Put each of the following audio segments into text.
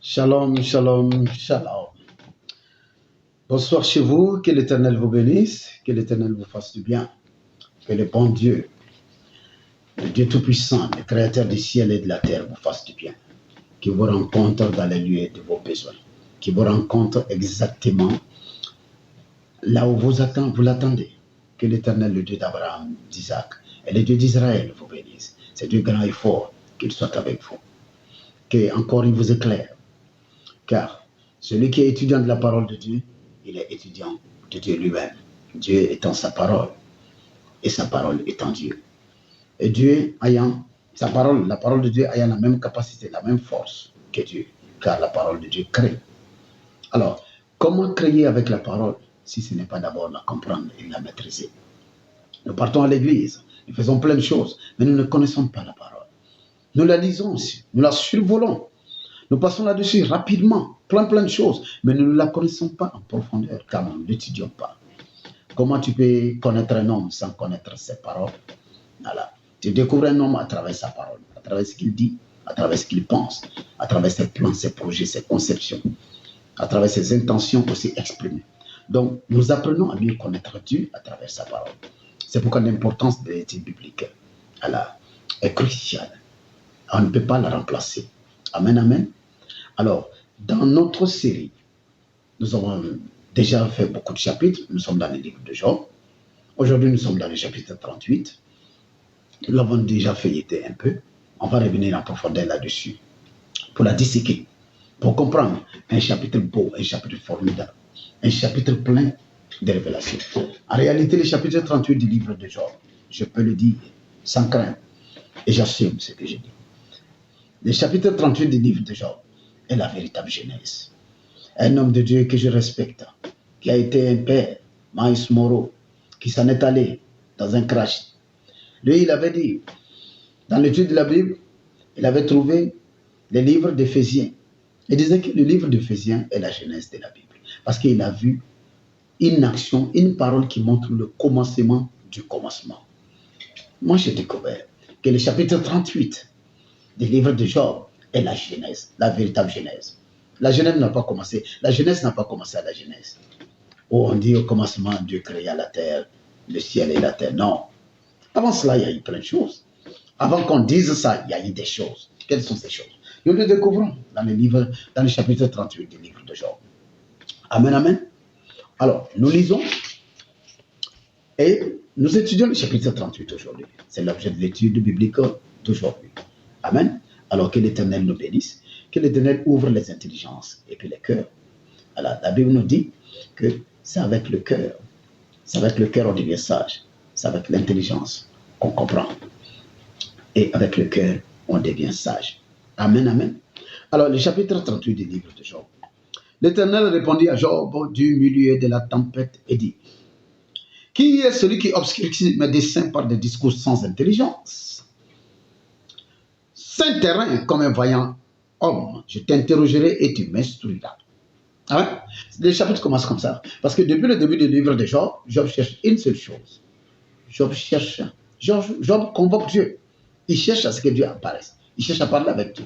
Shalom, shalom, shalom. Bonsoir chez vous, que l'Éternel vous bénisse, que l'Éternel vous fasse du bien, que le bon Dieu, le Dieu Tout-Puissant, le Créateur du ciel et de la terre vous fasse du bien, qu'il vous rencontre dans les lieux de vos besoins, qu'il vous rencontre exactement là où vous l'attendez, que l'Éternel, le Dieu d'Abraham, d'Isaac et le Dieu d'Israël vous bénisse. C'est Dieu grand et fort, qu'il soit avec vous, qu'encore il vous éclaire, car celui qui est étudiant de la parole de Dieu, il est étudiant de Dieu lui-même. Dieu étant sa parole, et sa parole étant Dieu. Et Dieu ayant sa parole, la parole de Dieu ayant la même capacité, la même force que Dieu, car la parole de Dieu crée. Alors, comment créer avec la parole si ce n'est pas d'abord la comprendre et la maîtriser? Nous partons à l'église, nous faisons plein de choses, mais nous ne connaissons pas la parole. Nous la lisons aussi, nous la survolons. Nous passons là-dessus rapidement, plein de choses, mais nous ne la connaissons pas en profondeur, car nous ne l'étudions pas. Comment tu peux connaître un homme sans connaître ses paroles? Voilà. Tu découvres un homme à travers sa parole, à travers ce qu'il dit, à travers ce qu'il pense, à travers ses plans, ses projets, ses conceptions, à travers ses intentions aussi exprimées. Donc, nous apprenons à mieux connaître Dieu à travers sa parole. C'est pourquoi l'importance de l'étude biblique est cruciale. On ne peut pas la remplacer. Amen, amen. Alors, dans notre série, nous avons déjà fait beaucoup de chapitres. Nous sommes dans le livre de Job. Aujourd'hui, nous sommes dans le chapitre 38. Nous l'avons déjà feuilleté un peu. On va revenir en profondeur là-dessus pour la disséquer, pour comprendre un chapitre beau, un chapitre formidable, un chapitre plein de révélations. En réalité, le chapitre 38 du livre de Job, je peux le dire sans crainte, et j'assume ce que je dis. Le chapitre 38 du livre de Job est la véritable genèse. Un homme de Dieu que je respecte, qui a été un père, Maïs Moro, qui s'en est allé dans un crash. Lui, il avait dit, dans l'étude de la Bible, il avait trouvé le livre d'Éphésiens. Il disait que le livre d'Éphésiens est la genèse de la Bible. Parce qu'il a vu une action, une parole qui montre le commencement du commencement. Moi, j'ai découvert que le chapitre 38 du livre de Job est la genèse, la véritable genèse. La genèse n'a pas commencé. La genèse n'a pas commencé à la genèse. Où on dit au commencement, Dieu créa la terre, le ciel et la terre. Non. Avant cela, il y a eu plein de choses. Avant qu'on dise ça, il y a eu des choses. Quelles sont ces choses? Nous les découvrons dans le chapitre 38 du livre de Job. Amen, amen. Alors, nous lisons et nous étudions le chapitre 38 aujourd'hui. C'est l'objet de l'étude biblique d'aujourd'hui. Amen. Alors que l'Éternel nous bénisse, que l'Éternel ouvre les intelligences et puis les cœurs. Alors, la Bible nous dit que c'est avec le cœur. C'est avec le cœur on devient sage. C'est avec l'intelligence qu'on comprend. Et avec le cœur, on devient sage. Amen, amen. Alors, le chapitre 38 du livre de Job. L'Éternel répondit à Job du milieu de la tempête et dit, « Qui est celui qui obscurcit mes desseins par des discours sans intelligence? Saint terrain comme un vaillant homme, je t'interrogerai et tu m'instruiras. » Hein? Le chapitre commence comme ça. Parce que depuis le début du livre de Job, Job cherche une seule chose. Job convoque Dieu. Il cherche à ce que Dieu apparaisse. Il cherche à parler avec Dieu.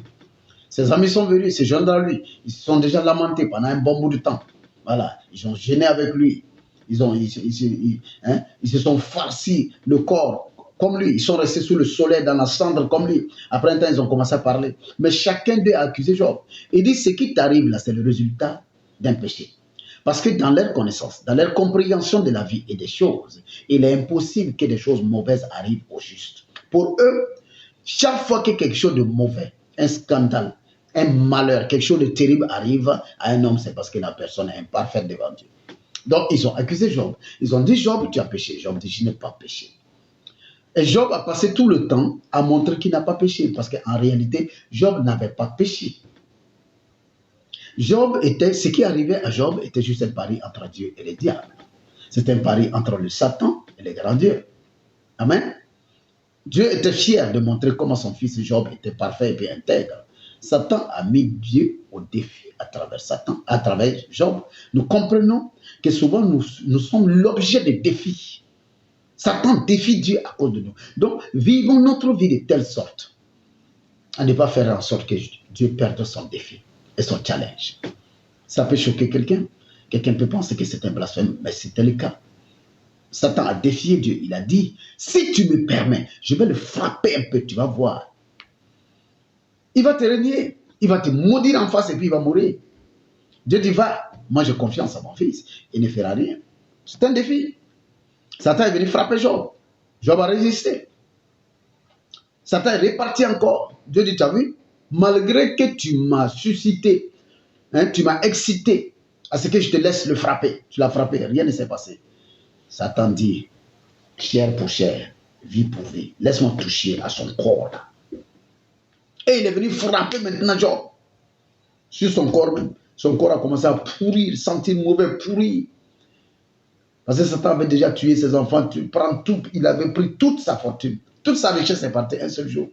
Ses amis sont venus, se joindre à lui. Ils se sont déjà lamentés pendant un bon bout de temps. Voilà. Ils ont gêné avec lui. Ils se sont farcis le corps comme lui. Ils sont restés sous le soleil dans la cendre comme lui. Après un temps, ils ont commencé à parler. Mais chacun d'eux a accusé Job. Il dit, ce qui t'arrive là, c'est le résultat d'un péché. Parce que dans leur connaissance, dans leur compréhension de la vie et des choses, il est impossible que des choses mauvaises arrivent au juste. Pour eux, chaque fois que quelque chose de mauvais, un scandale, un malheur, quelque chose de terrible arrive à un homme, c'est parce que la personne est imparfaite devant Dieu. Donc, ils ont accusé Job. Ils ont dit, Job, tu as péché. Job dit, je n'ai pas péché. Et Job a passé tout le temps à montrer qu'il n'a pas péché. Parce qu'en réalité, Job n'avait pas péché. Ce qui arrivait à Job était juste un pari entre Dieu et le diable. C'est un pari entre le Satan et le grand Dieu. Amen. Dieu était fier de montrer comment son fils Job était parfait et bien intègre. Satan a mis Dieu au défi à travers Job. Nous comprenons que souvent nous sommes l'objet de défis. Satan défie Dieu à cause de nous. Donc, vivons notre vie de telle sorte à ne pas faire en sorte que Dieu perde son défi. est son challenge. Ça peut choquer quelqu'un. Quelqu'un peut penser que c'est un blasphème, mais c'était le cas. Satan a défié Dieu. Il a dit, si tu me permets, je vais le frapper un peu, tu vas voir. Il va te renier. Il va te maudire en face et puis il va mourir. Dieu dit, va. Moi, j'ai confiance en mon fils. Il ne fera rien. C'est un défi. Satan est venu frapper Job. Job a résisté. Satan est reparti encore. Dieu dit, tu as vu, malgré que tu m'as suscité, hein, tu m'as excité à ce que je te laisse le frapper. Tu l'as frappé, rien ne s'est passé. Satan dit, chair pour chair, vie pour vie. Laisse-moi toucher à son corps. Là. Et il est venu frapper maintenant Job. Sur son corps même. Son corps a commencé à pourrir, sentir mauvais, pourrir. Parce que Satan avait déjà tué ses enfants. Tu prends tout, il avait pris toute sa fortune. Toute sa richesse est partie un seul jour.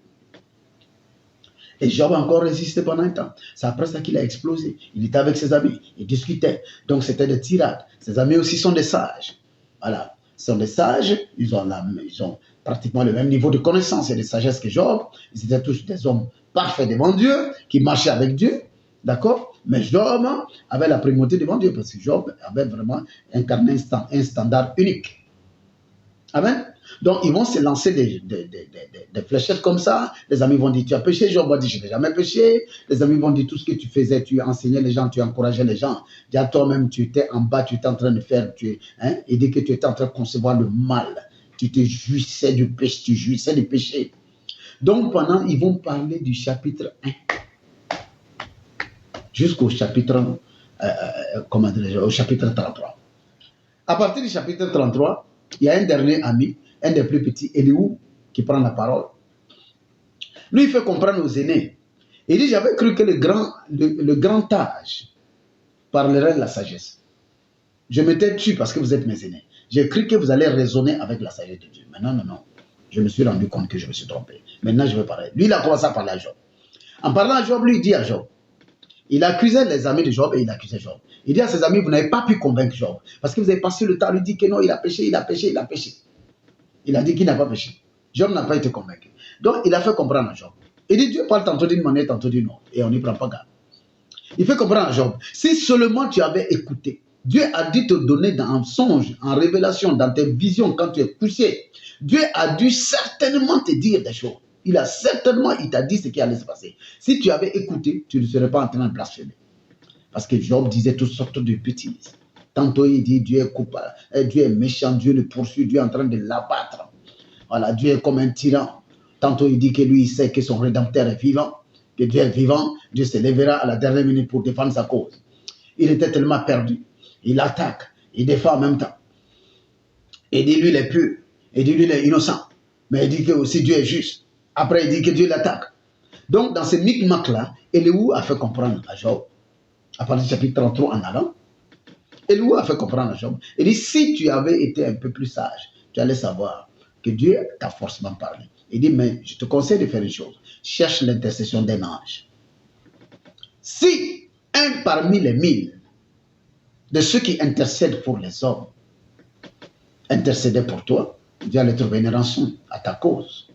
Et Job a encore résisté pendant un temps. C'est après ça qu'il a explosé. Il était avec ses amis, il discutait. Donc c'était des tirades. Ses amis aussi sont des sages. Voilà. Ce sont des sages, ils ont pratiquement le même niveau de connaissance et de sagesse que Job. Ils étaient tous des hommes parfaits devant Dieu, qui marchaient avec Dieu. D'accord? Mais Job avait la primauté devant Dieu parce que Job avait vraiment incarné un standard unique. Amen. Donc, ils vont se lancer des fléchettes comme ça. Les amis vont dire, tu as péché. Job va dire, je n'ai jamais péché. Les amis vont dire, tout ce que tu faisais, tu enseignais les gens, tu encourageais les gens. Dis toi-même, tu étais en bas, tu étais en train de faire, et dit que tu étais en train de concevoir le mal. Tu te jouissais du péché, tu jouissais du péché. Donc, pendant, ils vont parler du chapitre 1 jusqu'au chapitre, au chapitre 33. À partir du chapitre 33, il y a un dernier ami, un des plus petits, Eliou, qui prend la parole. Lui, il fait comprendre aux aînés. Il dit, j'avais cru que le grand âge parlerait de la sagesse. Je m'étais tué parce que vous êtes mes aînés. J'ai cru que vous allez raisonner avec la sagesse de Dieu. Mais non, non, non. Je me suis rendu compte que je me suis trompé. Maintenant, je vais parler. Lui, il a commencé à parler à Job. En parlant à Job, lui, il dit à Job, il accusait les amis de Job et il accusait Job. Il dit à ses amis, vous n'avez pas pu convaincre Job. Parce que vous avez passé le temps à lui dire que non, il a péché, il a péché, il a péché. Il a dit qu'il n'a pas péché. Job n'a pas été convaincu. Donc, il a fait comprendre à Job. Il dit, Dieu parle tantôt d'une manière, tantôt d'une autre. Et on n'y prend pas garde. Il fait comprendre à Job, si seulement tu avais écouté, Dieu a dû te donner dans un songe, en révélation, dans tes visions, quand tu es couché. Dieu a dû certainement te dire des choses. Il t'a dit ce qui allait se passer. Si tu avais écouté, tu ne serais pas en train de blasphémer. Parce que Job disait toutes sortes de bêtises. Tantôt il dit Dieu est coupable, Dieu est méchant, Dieu le poursuit, Dieu est en train de l'abattre. Voilà, Dieu est comme un tyran. Tantôt il dit que lui il sait que son rédempteur est vivant, que Dieu est vivant, Dieu se lèvera à la dernière minute pour défendre sa cause. Il était tellement perdu. Il attaque, il défend en même temps. Il dit lui il est pur, il dit lui il est innocent. Mais il dit que aussi Dieu est juste. Après il dit que Dieu l'attaque. Donc dans ce micmac là, Eliou a fait comprendre à Job, à partir du chapitre 33 en allant, Eliou a fait comprendre à Job. Il dit, si tu avais été un peu plus sage, tu allais savoir que Dieu t'a forcément parlé. Il dit, mais je te conseille de faire une chose. Cherche l'intercession d'un ange. Si un parmi les 1000 de ceux qui intercèdent pour les hommes intercédait pour toi, Dieu allait trouver une rançon à ta cause.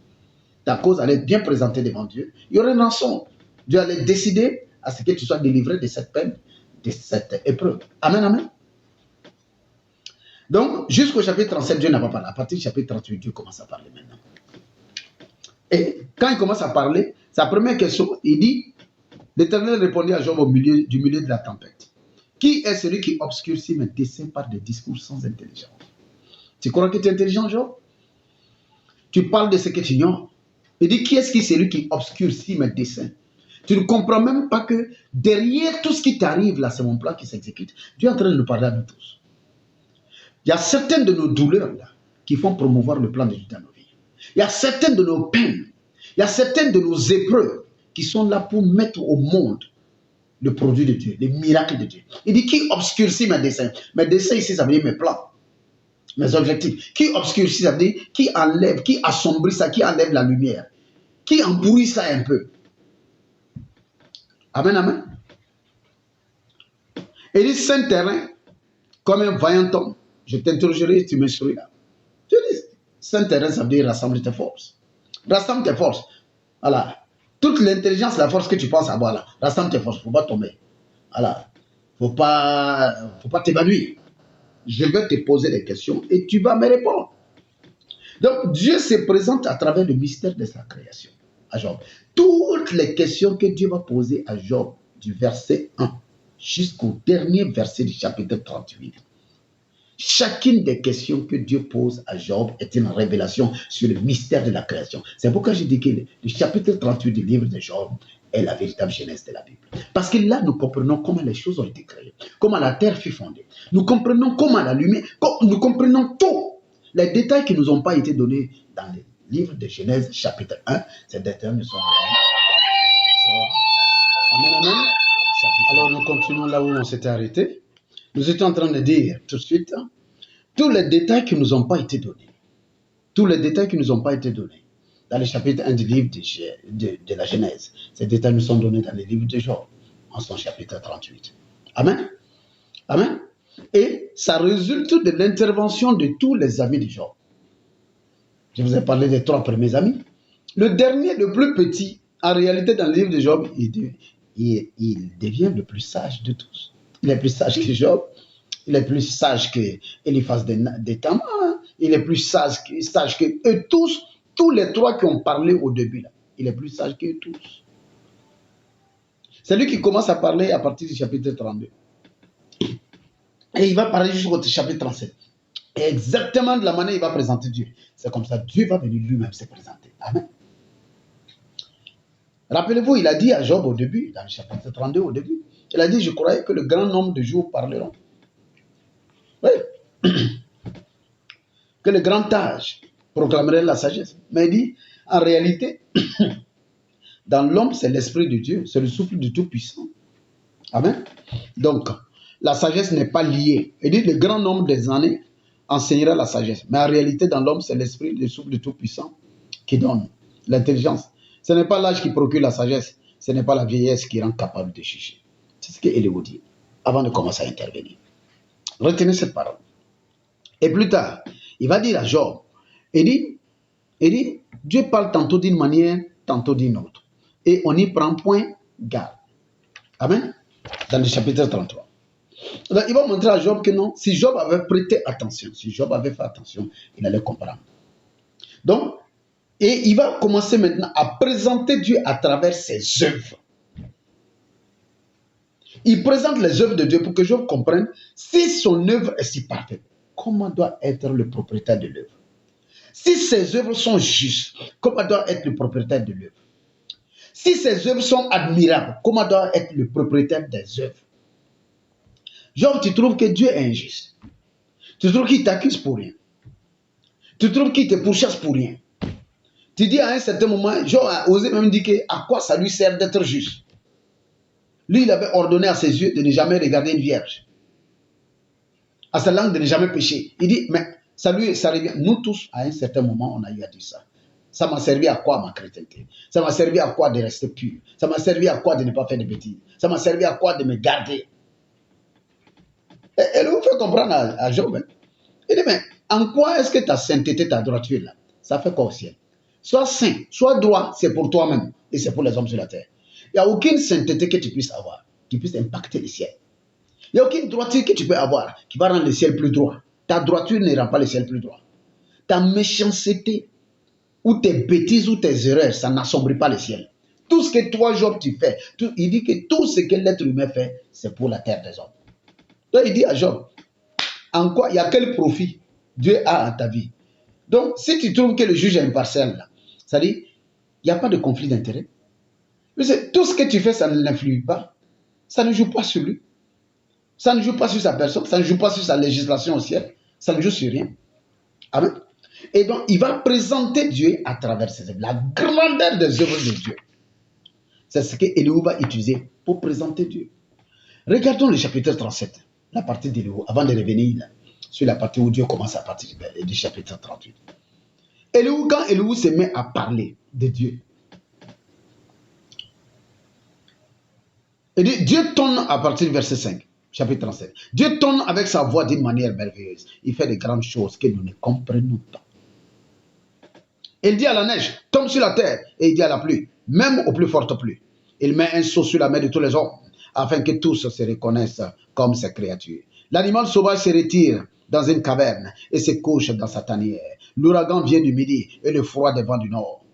Ta cause allait être bien présentée devant Dieu. Il y aurait une rançon. Dieu allait décider à ce que tu sois délivré de cette peine, de cette épreuve. Amen, amen. Donc, jusqu'au chapitre 37, Dieu n'a pas parlé. À partir du chapitre 38, Dieu commence à parler maintenant. Et quand il commence à parler, sa première question, il dit, l'Éternel répondit à Job du milieu de la tempête. Qui est celui qui obscurcit mes desseins par des discours sans intelligence? Tu crois que tu es intelligent, Job? Tu parles de ce que tu ignores. Il dit, qui est-ce qui est celui qui obscurcit mes desseins? Tu ne comprends même pas que derrière tout ce qui t'arrive là, c'est mon plan qui s'exécute. Dieu est en train de nous parler à nous tous. Il y a certaines de nos douleurs là, qui font promouvoir le plan de Dieu dans nos vies. Il y a certaines de nos peines, il y a certaines de nos épreuves qui sont là pour mettre au monde le produit de Dieu, les miracles de Dieu. Il dit, qui obscurcit mes desseins? Mes desseins ici, ça veut dire mes plans, mes objectifs. Qui obscurcit, ça veut dire qui enlève, qui assombrit ça, qui enlève la lumière, qui embrouille ça un peu. Amen, amen. Il dit, saint terrain, comme un vaillant homme, je t'interrogerai, tu m'instruiras. Tu dis, saint terrain, ça veut dire rassemble tes forces. Rassemble tes forces. Voilà. Toute l'intelligence, la force que tu penses avoir là, rassemble tes forces, il ne faut pas tomber. Voilà. Il ne faut pas t'évanouir. Je vais te poser des questions et tu vas me répondre. Donc, Dieu se présente à travers le mystère de sa création à Job. Toutes les questions que Dieu va poser à Job, du verset 1 jusqu'au dernier verset du chapitre 38, chacune des questions que Dieu pose à Job est une révélation sur le mystère de la création. C'est pourquoi je dis que le chapitre 38 du livre de Job est la véritable genèse de la Bible. Parce que là, nous comprenons comment les choses ont été créées, comment la terre fut fondée. Nous comprenons comment la lumière, nous comprenons tout. Les détails qui ne nous ont pas été donnés dans le livre de Genèse, chapitre 1, ces détails ne sont pas. Amen, amen. Alors, nous continuons là où on s'était arrêté. Nous étions en train de dire tout de suite tous les détails qui ne nous ont pas été donnés. Tous les détails qui ne nous ont pas été donnés dans le chapitre 1 du livre de la Genèse. Ces détails nous sont donnés dans le livre de Job, en son chapitre 38. Amen. Amen. Et ça résulte de l'intervention de tous les amis de Job. Je vous ai parlé des 3 premiers amis. Le dernier, le plus petit, en réalité, dans le livre de Job, il devient le plus sage de tous. Il est plus sage que Job. Il est plus sage que Eliphaz d'Étama. Il est plus sage que eux tous. Tous les 3 qui ont parlé au début, là. Il est plus sage qu'eux tous. C'est lui qui commence à parler à partir du chapitre 32. Et il va parler jusqu'au chapitre 37. Et exactement de la manière il va présenter Dieu. C'est comme ça, Dieu va venir lui-même se présenter. Amen. Rappelez-vous, il a dit à Job au début, dans le chapitre 32 au début, il a dit, je croyais que le grand nombre de jours parleront. Oui. Que le grand âge proclamerait la sagesse. Mais il dit, en réalité, dans l'homme, c'est l'esprit de Dieu, c'est le souffle du Tout-Puissant. Amen. Donc, la sagesse n'est pas liée. Il dit, le grand nombre des années enseignera la sagesse. Mais en réalité, dans l'homme, c'est l'esprit, le souffle du Tout-Puissant qui donne l'intelligence. Ce n'est pas l'âge qui procure la sagesse. Ce n'est pas la vieillesse qui rend capable de juger. C'est ce qu'Éléo dit avant de commencer à intervenir. Retenez cette parole. Et plus tard, il va dire à Job, il dit, Dieu parle tantôt d'une manière, tantôt d'une autre. Et on n'y prend point garde. Amen. Dans le chapitre 33. Donc, il va montrer à Job que non, si Job avait prêté attention, si Job avait fait attention, il allait comprendre. Donc, et il va commencer maintenant à présenter Dieu à travers ses œuvres. Il présente les œuvres de Dieu pour que Job comprenne si son œuvre est si parfaite, comment doit être le propriétaire de l'œuvre. Si ses œuvres sont justes, comment doit être le propriétaire de l'œuvre. Si ses œuvres sont admirables, comment doit être le propriétaire des œuvres. Job, tu trouves que Dieu est injuste. Tu trouves qu'il t'accuse pour rien. Tu trouves qu'il te pourchasse pour rien. Tu dis à un certain moment, Job a osé même dire à quoi ça lui sert d'être juste. Lui, il avait ordonné à ses yeux de ne jamais regarder une vierge. À sa langue de ne jamais pécher. Il dit, mais ça revient. Nous tous, à un certain moment, on a eu à dire ça. Ça m'a servi à quoi ma chrétienté? Ça m'a servi à quoi de rester pur? Ça m'a servi à quoi de ne pas faire de bêtises? Ça m'a servi à quoi de me garder? Et elle vous fait comprendre à Job. Hein? Il dit, mais en quoi est-ce que ta sainteté, ta droiture, là, ça fait quoi au ciel? Sois saint, sois droit, c'est pour toi-même et c'est pour les hommes sur la terre. Il n'y a aucune sainteté que tu puisses avoir qui puisse impacter le ciel. Il n'y a aucune droiture que tu peux avoir qui va rendre le ciel plus droit. Ta droiture ne rend pas le ciel plus droit. Ta méchanceté ou tes bêtises ou tes erreurs, ça n'assombrit pas le ciel. Tout ce que toi, Job, tu fais, il dit que tout ce que l'être humain fait, c'est pour la terre des hommes. Donc il dit à Job, en quoi, il y a quel profit Dieu a à ta vie? Donc si tu trouves que le juge est impartial, là, ça dit, il n'y a pas de conflit d'intérêt. Tout ce que tu fais, ça ne l'influe pas. Ça ne joue pas sur lui. Ça ne joue pas sur sa personne. Ça ne joue pas sur sa législation au ciel. Ça ne joue sur rien. Amen. Et donc, il va présenter Dieu à travers ses œuvres. La grandeur des œuvres de Dieu. C'est ce qu'Éléo va utiliser pour présenter Dieu. Regardons le chapitre 37, la partie d'Éléo, avant de revenir là, sur la partie où Dieu commence à partir du chapitre 38. Éléo, quand Éléo se met à parler de Dieu, et Dieu tonne à partir du verset 5, chapitre 37. Dieu tonne avec sa voix d'une manière merveilleuse. Il fait de grandes choses que nous ne comprenons pas. Il dit à la neige, tombe sur la terre. Et il dit à la pluie, même au plus fort pluie. Il met un sceau sur la main de tous les hommes, afin que tous se reconnaissent comme ses créatures. L'animal sauvage se retire dans une caverne et se couche dans sa tanière. L'ouragan vient du midi et le froid des vents du nord.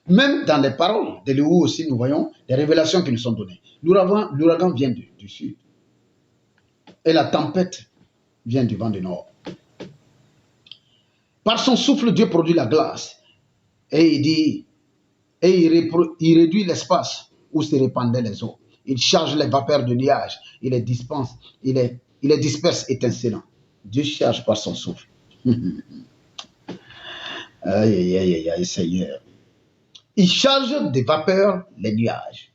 Même dans les paroles d'Élihu aussi, nous voyons des révélations qui nous sont données. L'ouragan vient du sud. Et la tempête vient du vent du nord. Par son souffle, Dieu produit la glace. Et il dit, il réduit l'espace où se répandaient les eaux. Il charge les vapeurs de nuages. Il les disperse étincelants. Dieu charge par son souffle. Aïe, aïe, aïe, Seigneur. Il charge des vapeurs les nuages.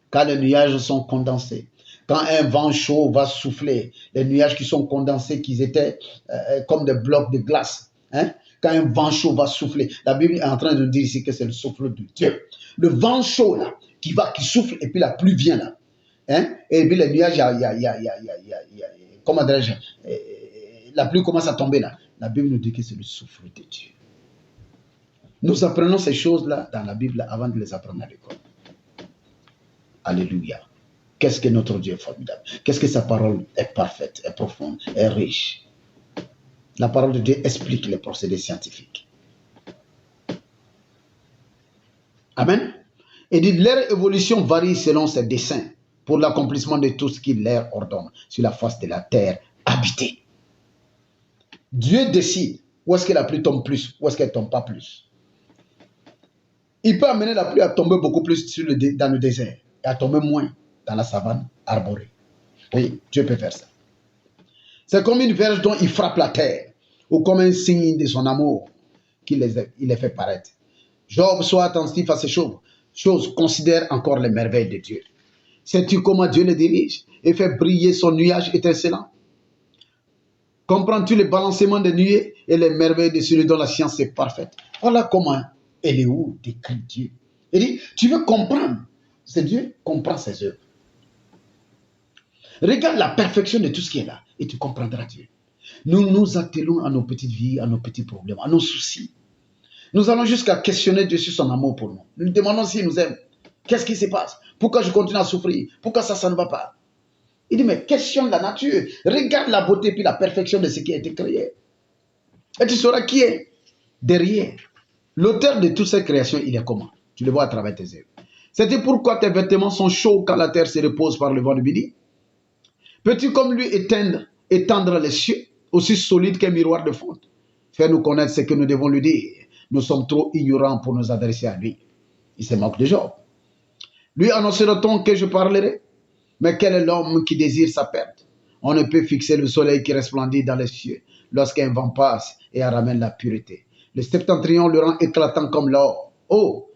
Quand les nuages sont condensés, quand un vent chaud va souffler, les nuages qui sont condensés, qui étaient comme des blocs de glace, hein? Quand un vent chaud va souffler, la Bible est en train de nous dire ici que c'est le souffle de Dieu. Le vent chaud là, qui souffle, et puis la pluie vient là. Hein? Et puis les nuages, comment dirais-je, la pluie commence à tomber là. La Bible nous dit que c'est le souffle de Dieu. Nous apprenons ces choses-là dans la Bible avant de les apprendre à l'école. Alléluia. Qu'est-ce que notre Dieu est formidable. Qu'est-ce que sa parole est parfaite, est profonde, est riche. La parole de Dieu explique les procédés scientifiques. Amen. Et dit, leur évolution varie selon ses desseins pour l'accomplissement de tout ce qu'il leur ordonne sur la face de la terre habitée. Dieu décide où est-ce que la pluie tombe plus, où est-ce qu'elle ne tombe pas plus. Il peut amener la pluie à tomber beaucoup plus dans le désert et à tomber moins dans la savane arborée. Oui, Dieu peut faire ça. C'est comme une verge dont il frappe la terre ou comme un signe de son amour qu'il les fait paraître. Job, sois attentif à ces choses, considère encore les merveilles de Dieu. Sais-tu comment Dieu les dirige et fait briller son nuage étincelant? Comprends-tu le balancement des nuées et les merveilles de celui dont la science est parfaite? Voilà comment Élihu décrit Dieu. Il dit, tu veux comprendre, c'est Dieu, comprend ses œuvres. Regarde la perfection de tout ce qui est là et tu comprendras Dieu. Nous nous attelons à nos petites vies, à nos petits problèmes, à nos soucis. Nous allons jusqu'à questionner Dieu sur son amour pour nous. Nous nous demandons s'il nous aime. Qu'est-ce qui se passe? Pourquoi je continue à souffrir? Pourquoi ça ne va pas? Il dit, mais questionne la nature. Regarde la beauté et la perfection de ce qui a été créé. Et tu sauras qui est derrière. L'auteur de toutes ces créations, il est comment? Tu le vois à travers tes œuvres. C'est pourquoi tes vêtements sont chauds quand la terre se repose par le vent du midi. Peux-tu comme lui étendre les cieux, aussi solides qu'un miroir de fonte? Fais-nous connaître ce que nous devons lui dire. Nous sommes trop ignorants pour nous adresser à lui. Il se moque de Job. Lui annoncera-t-on que je parlerai? Mais quel est l'homme qui désire sa perte? On ne peut fixer le soleil qui resplendit dans les cieux lorsqu'un vent passe et ramène la pureté. Le septentrion le rend éclatant comme l'or. Oh,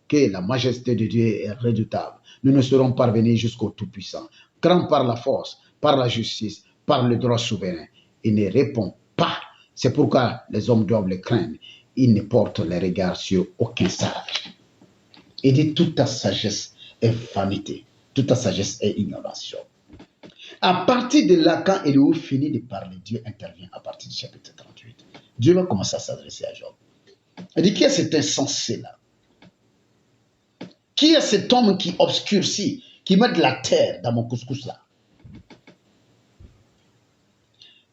que la majesté de Dieu est redoutable. Nous ne serons parvenus jusqu'au Tout-Puissant. Grand par la force, par la justice, par le droit souverain. Il ne répond pas. C'est pourquoi les hommes doivent le craindre. Il ne porte les regards sur aucun sage. Il dit toute ta sagesse est vanité. Toute ta sagesse est ignorance. À partir de là, quand Élihu finit de parler, Dieu intervient à partir du chapitre 38. Dieu va commencer à s'adresser à Job. Il dit, qui est cet insensé-là? Qui est cet homme qui obscurcit, qui met de la terre dans mon couscous-là?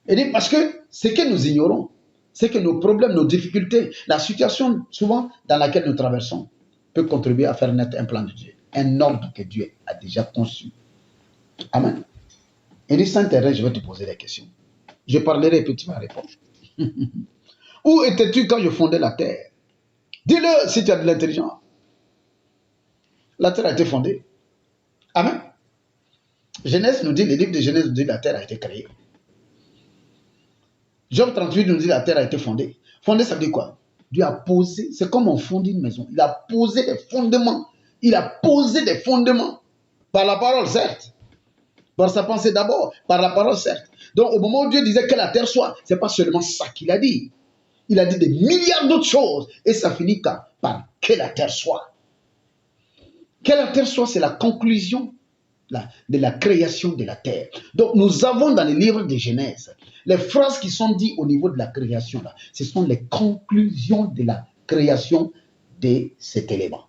Il dit, parce que ce que nous ignorons, c'est que nos problèmes, nos difficultés, la situation souvent dans laquelle nous traversons peut contribuer à faire naître un plan de Dieu, un ordre que Dieu a déjà conçu. Amen. Il dit, sans intérêt, je vais te poser des questions. Je parlerai et puis tu vas répondre. Où étais-tu quand je fondais la terre? Dis-le si tu as de l'intelligence. La terre a été fondée. Amen. Genèse nous dit, le livre de Genèse nous dit, la terre a été créée. Job 38 nous dit, la terre a été fondée. Fondée, ça veut dire quoi? Dieu a posé, c'est comme on fonde une maison. Il a posé des fondements. Il a posé des fondements. Par la parole, certes. Par sa pensée d'abord, par la parole, certes. Donc, au moment où Dieu disait que la terre soit, ce n'est pas seulement ça qu'il a dit. Il a dit des milliards d'autres choses. Et ça finit par que la terre soit. Que la terre soit, c'est la conclusion de la création de la terre. Donc, nous avons dans les livres de Genèse, les phrases qui sont dites au niveau de la création, là, ce sont les conclusions de la création de cet élément.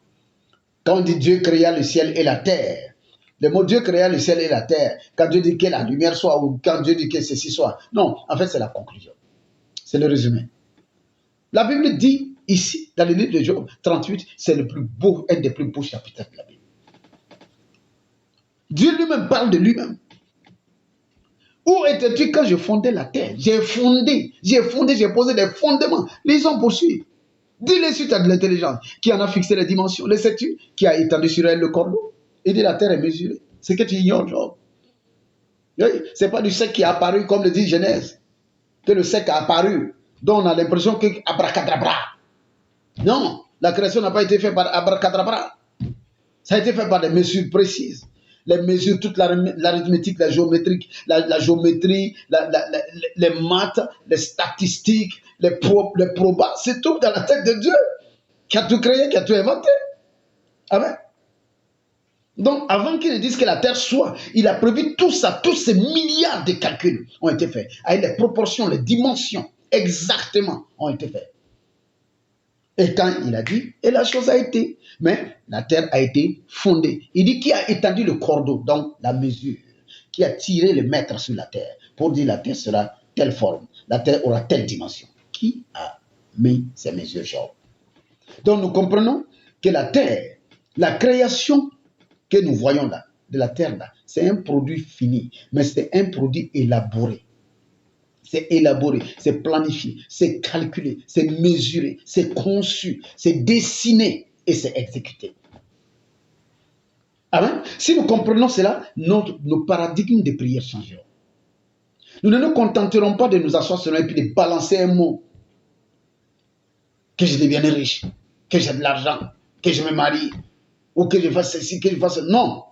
Quand on dit Dieu créa le ciel et la terre, le mot Dieu créa le ciel et la terre, quand Dieu dit que la lumière soit ou quand Dieu dit que ceci soit, non, en fait c'est la conclusion. C'est le résumé. La Bible dit ici, dans le livre de Job 38, c'est le plus beau, un des plus beaux chapitres de la Bible. Dieu lui-même parle de lui-même. Où étais-tu quand je fondais la terre? J'ai posé des fondements. Les hommes poursuivent. Dis-le si tu as de l'intelligence. Qui en a fixé les dimensions? Le sais-tu? Qui a étendu sur elle le cordeau? Il dit la terre est mesurée. C'est que tu ignores, Job. Ce n'est pas du sec qui est apparu, comme le dit Genèse. Que le sec a apparu. Donc on a l'impression que abracadabra. Non, la création n'a pas été faite par abracadabra. Ça a été fait par des mesures précises. Les mesures, toute l'arithmétique, la géométrie, les maths, les statistiques, les probas, c'est tout dans la tête de Dieu qui a tout créé, qui a tout inventé. Amen. Donc, avant qu'il ne dise que la terre soit, il a prévu tout ça, tous ces milliards de calculs ont été faits, avec les proportions, les dimensions, exactement, ont été faits. Et quand il a dit, et la chose a été, mais la terre a été fondée. Il dit qui a étendu le cordeau, donc la mesure, qui a tiré le mètre sur la terre, pour dire la terre sera telle forme, la terre aura telle dimension. Qui a mis ces mesures, Job? Donc nous comprenons que la terre, la création que nous voyons là, de la terre là, c'est un produit fini, mais c'est un produit élaboré. C'est élaboré, c'est planifié, c'est calculé, c'est mesuré, c'est conçu, c'est dessiné et c'est exécuté. Amen. Si nous comprenons cela, nos paradigmes de prière changeront. Nous ne nous contenterons pas de nous asseoir sur un et puis de balancer un mot. Que je devienne riche, que j'ai de l'argent, que je me marie, ou que je fasse ceci, que je fasse... Non.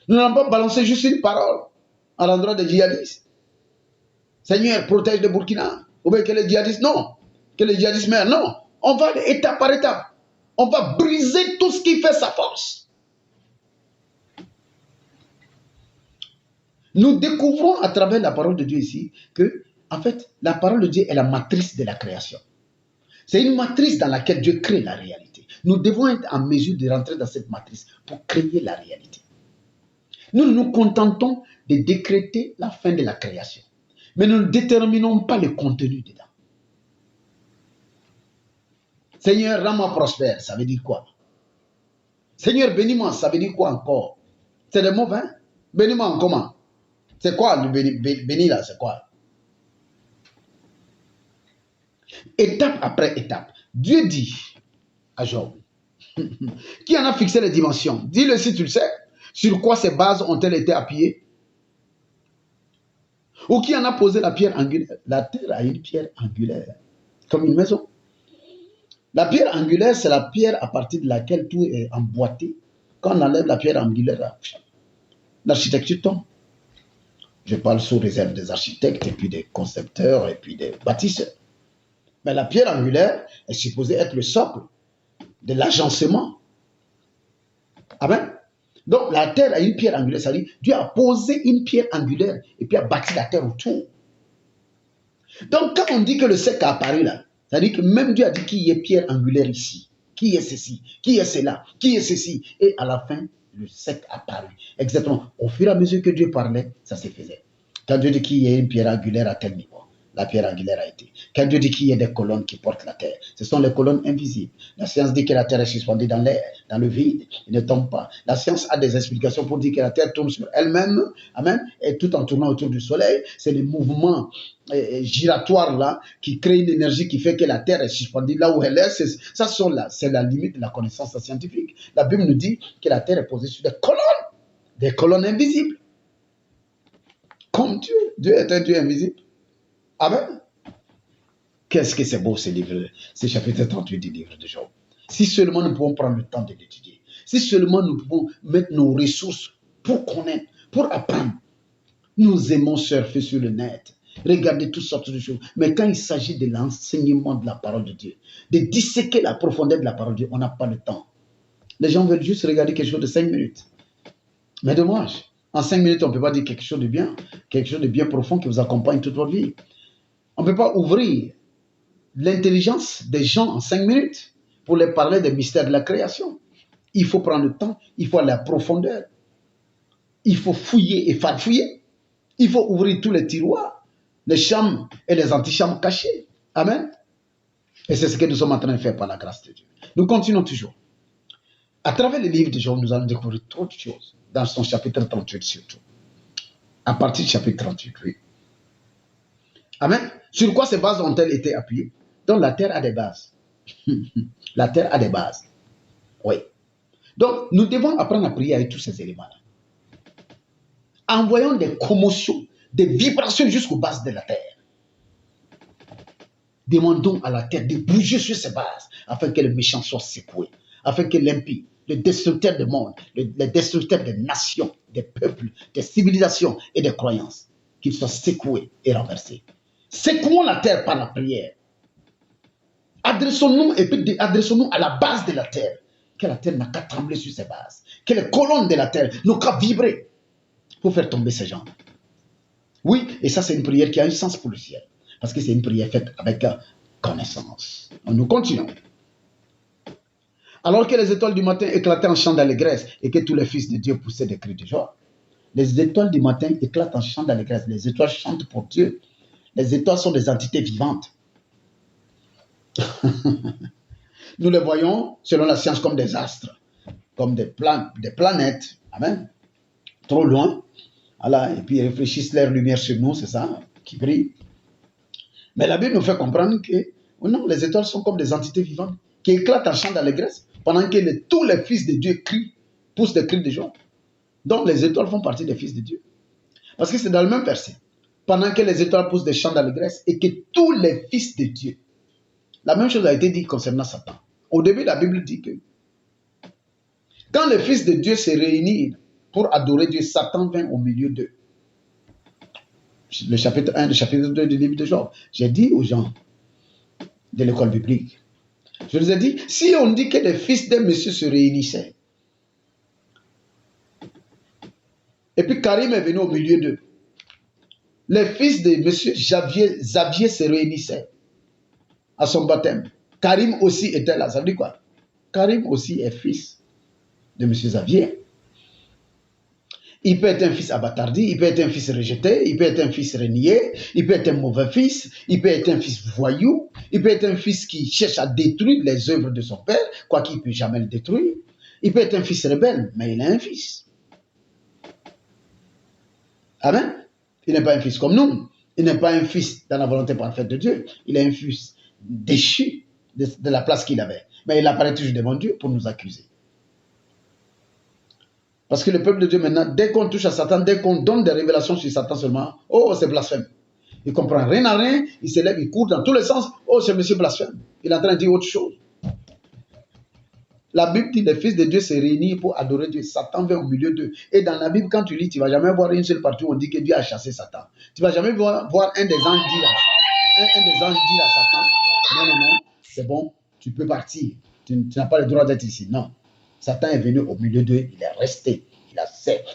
Nous n'allons pas balancer juste une parole à l'endroit des djihadistes. Seigneur, protège le Burkina. Ou bien que les djihadistes, non. Que les djihadistes meurent, non. On va étape par étape. On va briser tout ce qui fait sa force. Nous découvrons à travers la parole de Dieu ici que, en fait, la parole de Dieu est la matrice de la création. C'est une matrice dans laquelle Dieu crée la réalité. Nous devons être en mesure de rentrer dans cette matrice pour créer la réalité. Nous nous contentons de décréter la fin de la création. Mais nous ne déterminons pas le contenu dedans. Seigneur, rends-moi prospère, ça veut dire quoi? Seigneur, bénis-moi, ça veut dire quoi encore? C'est des mots vains. Bénis-moi en comment? C'est quoi le béni là, c'est quoi? Étape après étape. Dieu dit à Job, qui en a fixé les dimensions? Dis-le si tu le sais. Sur quoi ces bases ont-elles été appuyées? Ou qui en a posé la pierre angulaire? La terre a une pierre angulaire, comme une maison. La pierre angulaire, c'est la pierre à partir de laquelle tout est emboîté. Quand on enlève la pierre angulaire, l'architecture tombe. Je parle sous réserve des architectes, et puis des concepteurs, et puis des bâtisseurs. Mais la pierre angulaire est supposée être le socle de l'agencement. Amen. Donc la terre a une pierre angulaire, c'est-à-dire Dieu a posé une pierre angulaire et puis a bâti la terre autour. Donc quand on dit que le sec a apparu là, c'est-à-dire que même Dieu a dit qu'il y ait pierre angulaire ici, qui est ceci, qui est cela, qui est ceci, et à la fin, le sec a apparu. Exactement. Au fur et à mesure que Dieu parlait, ça se faisait. Quand Dieu dit qu'il y ait une pierre angulaire à tel niveau, la pierre angulaire a été. Quand Dieu dit qu'il y ait des colonnes qui portent la terre, ce sont les colonnes invisibles. La science dit que la terre est suspendue dans l'air, dans le vide, il ne tombe pas. La science a des explications pour dire que la terre tourne sur elle-même, amen, et tout en tournant autour du soleil. C'est les mouvements giratoires là qui créent une énergie qui fait que la terre est suspendue là où elle est. Ça, c'est la limite de la connaissance scientifique. La Bible nous dit que la terre est posée sur des colonnes invisibles. Comme Dieu. Dieu est un Dieu invisible. Amen. Qu'est-ce que c'est beau ce livre, ce chapitre 38 du livre de Job. Si seulement nous pouvons prendre le temps de l'étudier. Si seulement nous pouvons mettre nos ressources pour connaître, pour apprendre. Nous aimons surfer sur le net, regarder toutes sortes de choses. Mais quand il s'agit de l'enseignement de la parole de Dieu, de disséquer la profondeur de la parole de Dieu, on n'a pas le temps. Les gens veulent juste regarder quelque chose de 5 minutes. Mais dommage. En 5 minutes, on ne peut pas dire quelque chose de bien profond qui vous accompagne toute votre vie. On ne peut pas ouvrir l'intelligence des gens en 5 minutes pour les parler des mystères de la création. Il faut prendre le temps, il faut aller à la profondeur. Il faut fouiller et farfouiller. Il faut ouvrir tous les tiroirs, les chambres et les antichambres cachées. Amen. Et c'est ce que nous sommes en train de faire par la grâce de Dieu. Nous continuons toujours. À travers le livre de Job, nous allons découvrir trop de choses. Dans son chapitre 38 surtout. À partir du chapitre 38, oui. Amen. Sur quoi ces bases ont-elles été appuyées? Donc la terre a des bases. La terre a des bases. Oui. Donc nous devons apprendre à prier avec tous ces éléments-là. Envoyons des commotions, des vibrations jusqu'aux bases de la terre. Demandons à la terre de bouger sur ses bases afin que le méchant soit secoué, afin que l'impie, le destructeur du monde, le destructeur des nations, des peuples, des civilisations et des croyances, qu'il soit secoué et renversé. Secouons la terre par la prière. Adressons-nous et puis adressons-nous à la base de la terre. Que la terre n'a qu'à trembler sur ses bases. Que les colonnes de la terre n'ont qu'à vibrer pour faire tomber ces gens. Oui, et ça c'est une prière qui a un sens pour le ciel. Parce que c'est une prière faite avec connaissance. Nous continuons. Alors que les étoiles du matin éclataient en chant d'allégresse et que tous les fils de Dieu poussaient des cris de joie. Les étoiles du matin éclatent en chant d'allégresse. Les étoiles chantent pour Dieu. Les étoiles sont des entités vivantes. Nous les voyons, selon la science, comme des astres, comme des planètes. Amen. Trop loin. Voilà. Et puis ils réfléchissent leur lumière sur nous, c'est ça, qui brille. Mais la Bible nous fait comprendre que non, les étoiles sont comme des entités vivantes qui éclatent en chant d'allégresse pendant que tous les fils de Dieu crient, poussent des cris de joie. Donc les étoiles font partie des fils de Dieu. Parce que c'est dans le même verset. Pendant que les étoiles poussent des chants d'allégresse et que tous les fils de Dieu. La même chose a été dit concernant Satan. Au début, la Bible dit que quand les fils de Dieu se réunissent pour adorer Dieu, Satan vient au milieu d'eux. Le chapitre 1, le chapitre 2 du livre de Job. J'ai dit aux gens de l'école biblique, je leur ai dit, si on dit que les fils d'un monsieur se réunissaient, et puis Karim est venu au milieu d'eux, les fils de monsieur Xavier se réunissaient à son baptême. Karim aussi était là. Ça veut dire quoi? Karim aussi est fils de monsieur Xavier. Il peut être un fils abattardi, il peut être un fils rejeté, il peut être un fils renié, il peut être un mauvais fils, il peut être un fils voyou, il peut être un fils qui cherche à détruire les œuvres de son père, quoiqu'il ne peut jamais le détruire. Il peut être un fils rebelle, mais il a un fils. Amen. Il n'est pas un fils comme nous. Il n'est pas un fils dans la volonté parfaite de Dieu. Il est un fils déchu de la place qu'il avait. Mais il apparaît toujours devant Dieu pour nous accuser. Parce que le peuple de Dieu maintenant, dès qu'on touche à Satan, dès qu'on donne des révélations sur Satan seulement, oh c'est blasphème. Il ne comprend rien à rien, il se lève, il court dans tous les sens, oh c'est monsieur blasphème. Il est en train de dire autre chose. La Bible dit que les fils de Dieu se réunissent pour adorer Dieu. Satan vient au milieu d'eux. Et dans la Bible, quand tu lis, tu ne vas jamais voir une seule partie où on dit que Dieu a chassé Satan. Tu ne vas jamais voir un des anges dire à Satan, non, non, non, c'est bon, tu peux partir. Tu n'as pas le droit d'être ici. Non. Satan est venu au milieu d'eux, il est resté,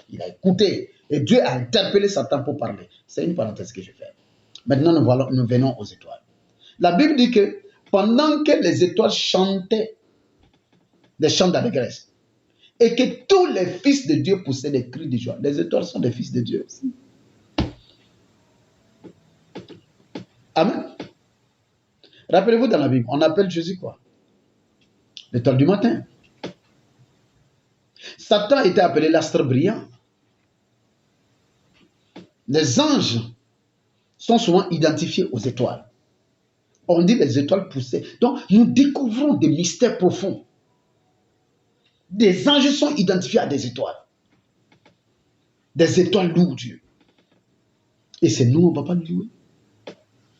il a écouté. Et Dieu a interpellé Satan pour parler. C'est une parenthèse que je fais. Maintenant, nous venons aux étoiles. La Bible dit que pendant que les étoiles chantaient des chants d'allégresse et que tous les fils de Dieu poussaient des cris de joie, les étoiles sont des fils de Dieu aussi. Amen. Rappelez-vous dans la Bible, on appelle Jésus quoi? L'étoile du matin. Satan était appelé l'astre brillant. Les anges sont souvent identifiés aux étoiles. On dit les étoiles poussaient. Donc, nous découvrons des mystères profonds. Des anges sont identifiés à des étoiles. Des étoiles louent Dieu. Et c'est nous, on ne va pas le louer.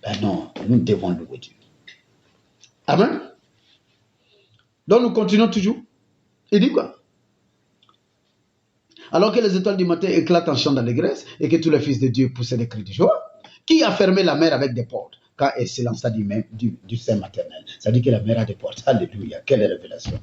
Ben non, nous devons louer Dieu. Amen. Donc, nous continuons toujours. Il dit quoi? Alors que les étoiles du matin éclatent en chant d'allégresse et que tous les fils de Dieu poussaient des cris de joie, qui a fermé la mer avec des portes quand elle s'élança du sein maternel? Ça dit que la mer a des portes. Alléluia. Quelle révélation.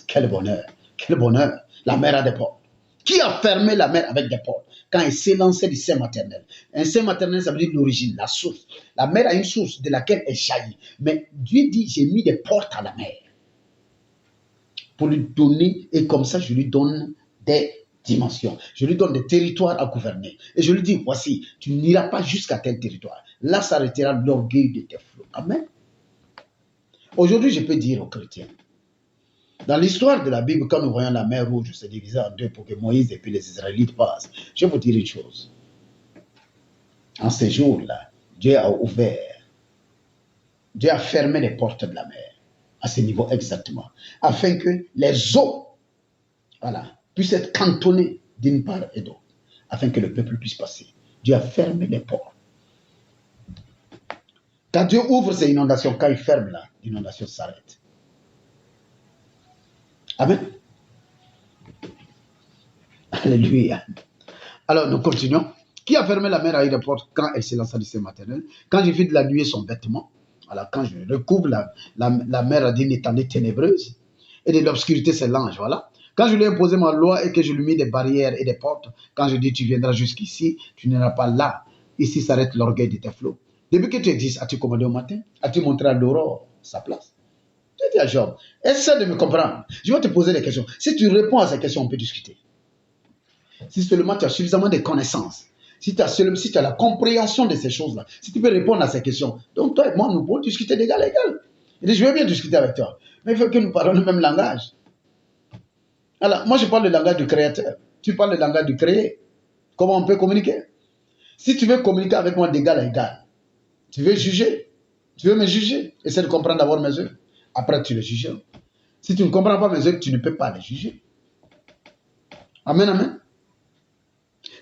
Quel bonheur. Quel bonheur. La mer a des portes. Qui a fermé la mer avec des portes quand elle s'élançait du sein maternel? Un sein maternel, ça veut dire l'origine, la source. La mer a une source de laquelle elle jaillit. Mais Dieu dit, j'ai mis des portes à la mer pour lui donner, et comme ça, je lui donne des dimensions. Je lui donne des territoires à gouverner. Et je lui dis, voici, tu n'iras pas jusqu'à tel territoire. Là s'arrêtera l'orgueil de tes flots. Amen. Aujourd'hui, je peux dire aux chrétiens, dans l'histoire de la Bible, quand nous voyons la mer Rouge se diviser en deux pour que Moïse et puis les Israélites passent, je vais vous dire une chose. En ces jours-là, Dieu a ouvert, Dieu a fermé les portes de la mer, à ce niveau exactement, afin que les eaux, voilà, puissent être cantonnées d'une part et d'autre, afin que le peuple puisse passer. Dieu a fermé les portes. Quand Dieu ouvre ces inondations, quand il ferme là, l'inondation s'arrête. Amen. Alléluia. Alors, nous continuons. Qui a fermé la mer à une porte quand elle s'est lancée lycée maternel? Quand j'ai vu de la nuée son vêtement, voilà, quand je recouvre la mer d'une étendue ténébreuse, et de l'obscurité c'est l'ange, voilà. Quand je lui ai imposé ma loi et que je lui ai mis des barrières et des portes, quand je dis tu viendras jusqu'ici, tu n'iras pas là. Ici s'arrête l'orgueil de tes flots. Depuis que tu existes, as-tu commandé au matin? As-tu montré à l'aurore sa place? Je dis à Job, essaie de me comprendre. Je vais te poser des questions. Si tu réponds à ces questions, on peut discuter. Si seulement tu as suffisamment de connaissances, si tu as la compréhension de ces choses-là, si tu peux répondre à ces questions, donc toi et moi, nous pouvons discuter d'égal à égal. Il dit, je veux bien discuter avec toi, mais il faut que nous parlons le même langage. Alors, moi, je parle le langage du créateur. Tu parles le langage du créé. Comment on peut communiquer? Si tu veux communiquer avec moi d'égal à égal, tu veux juger, tu veux me juger, essaie de comprendre d'abord mes œuvres. Après, tu les juges. Si tu ne comprends pas mes œuvres, tu ne peux pas les juger. Amen, amen.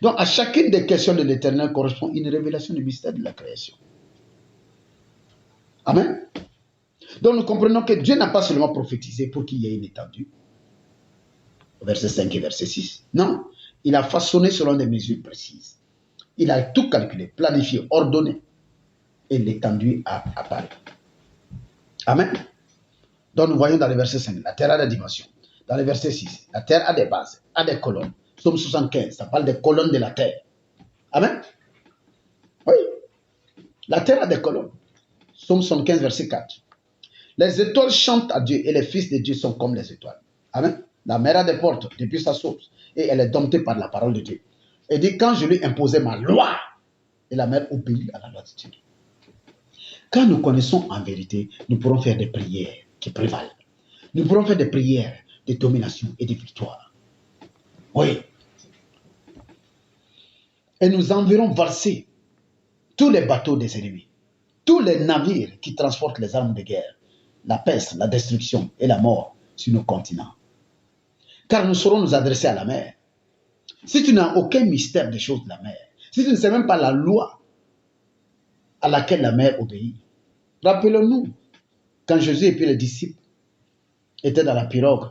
Donc, à chacune des questions de l'Éternel correspond une révélation du mystère de la création. Amen. Donc, nous comprenons que Dieu n'a pas seulement prophétisé pour qu'il y ait une étendue. Verset 5 et verset 6. Non, il a façonné selon des mesures précises. Il a tout calculé, planifié, ordonné. Et l'étendue a apparu. Amen. Donc, nous voyons dans le verset 5, la terre a des dimensions. Dans le verset 6, la terre a des bases, a des colonnes. Psaume 75, ça parle des colonnes de la terre. Amen. Oui. La terre a des colonnes. Psaume 75, verset 4. Les étoiles chantent à Dieu et les fils de Dieu sont comme les étoiles. Amen. La mer a des portes depuis sa source et elle est domptée par la parole de Dieu. Et dit, quand je lui imposais ma loi, et la mer obéit à la loi de Dieu. Quand nous connaissons en vérité, nous pourrons faire des prières qui prévalent. Nous pourrons faire des prières de domination et de victoire. Oui. Et nous enverrons valser tous les bateaux des ennemis, tous les navires qui transportent les armes de guerre, la peste, la destruction et la mort sur nos continents. Car nous saurons nous adresser à la mer. Si tu n'as aucun mystère des choses de la mer, si tu ne sais même pas la loi à laquelle la mer obéit, rappelons-nous, quand Jésus et puis les disciples étaient dans la pirogue,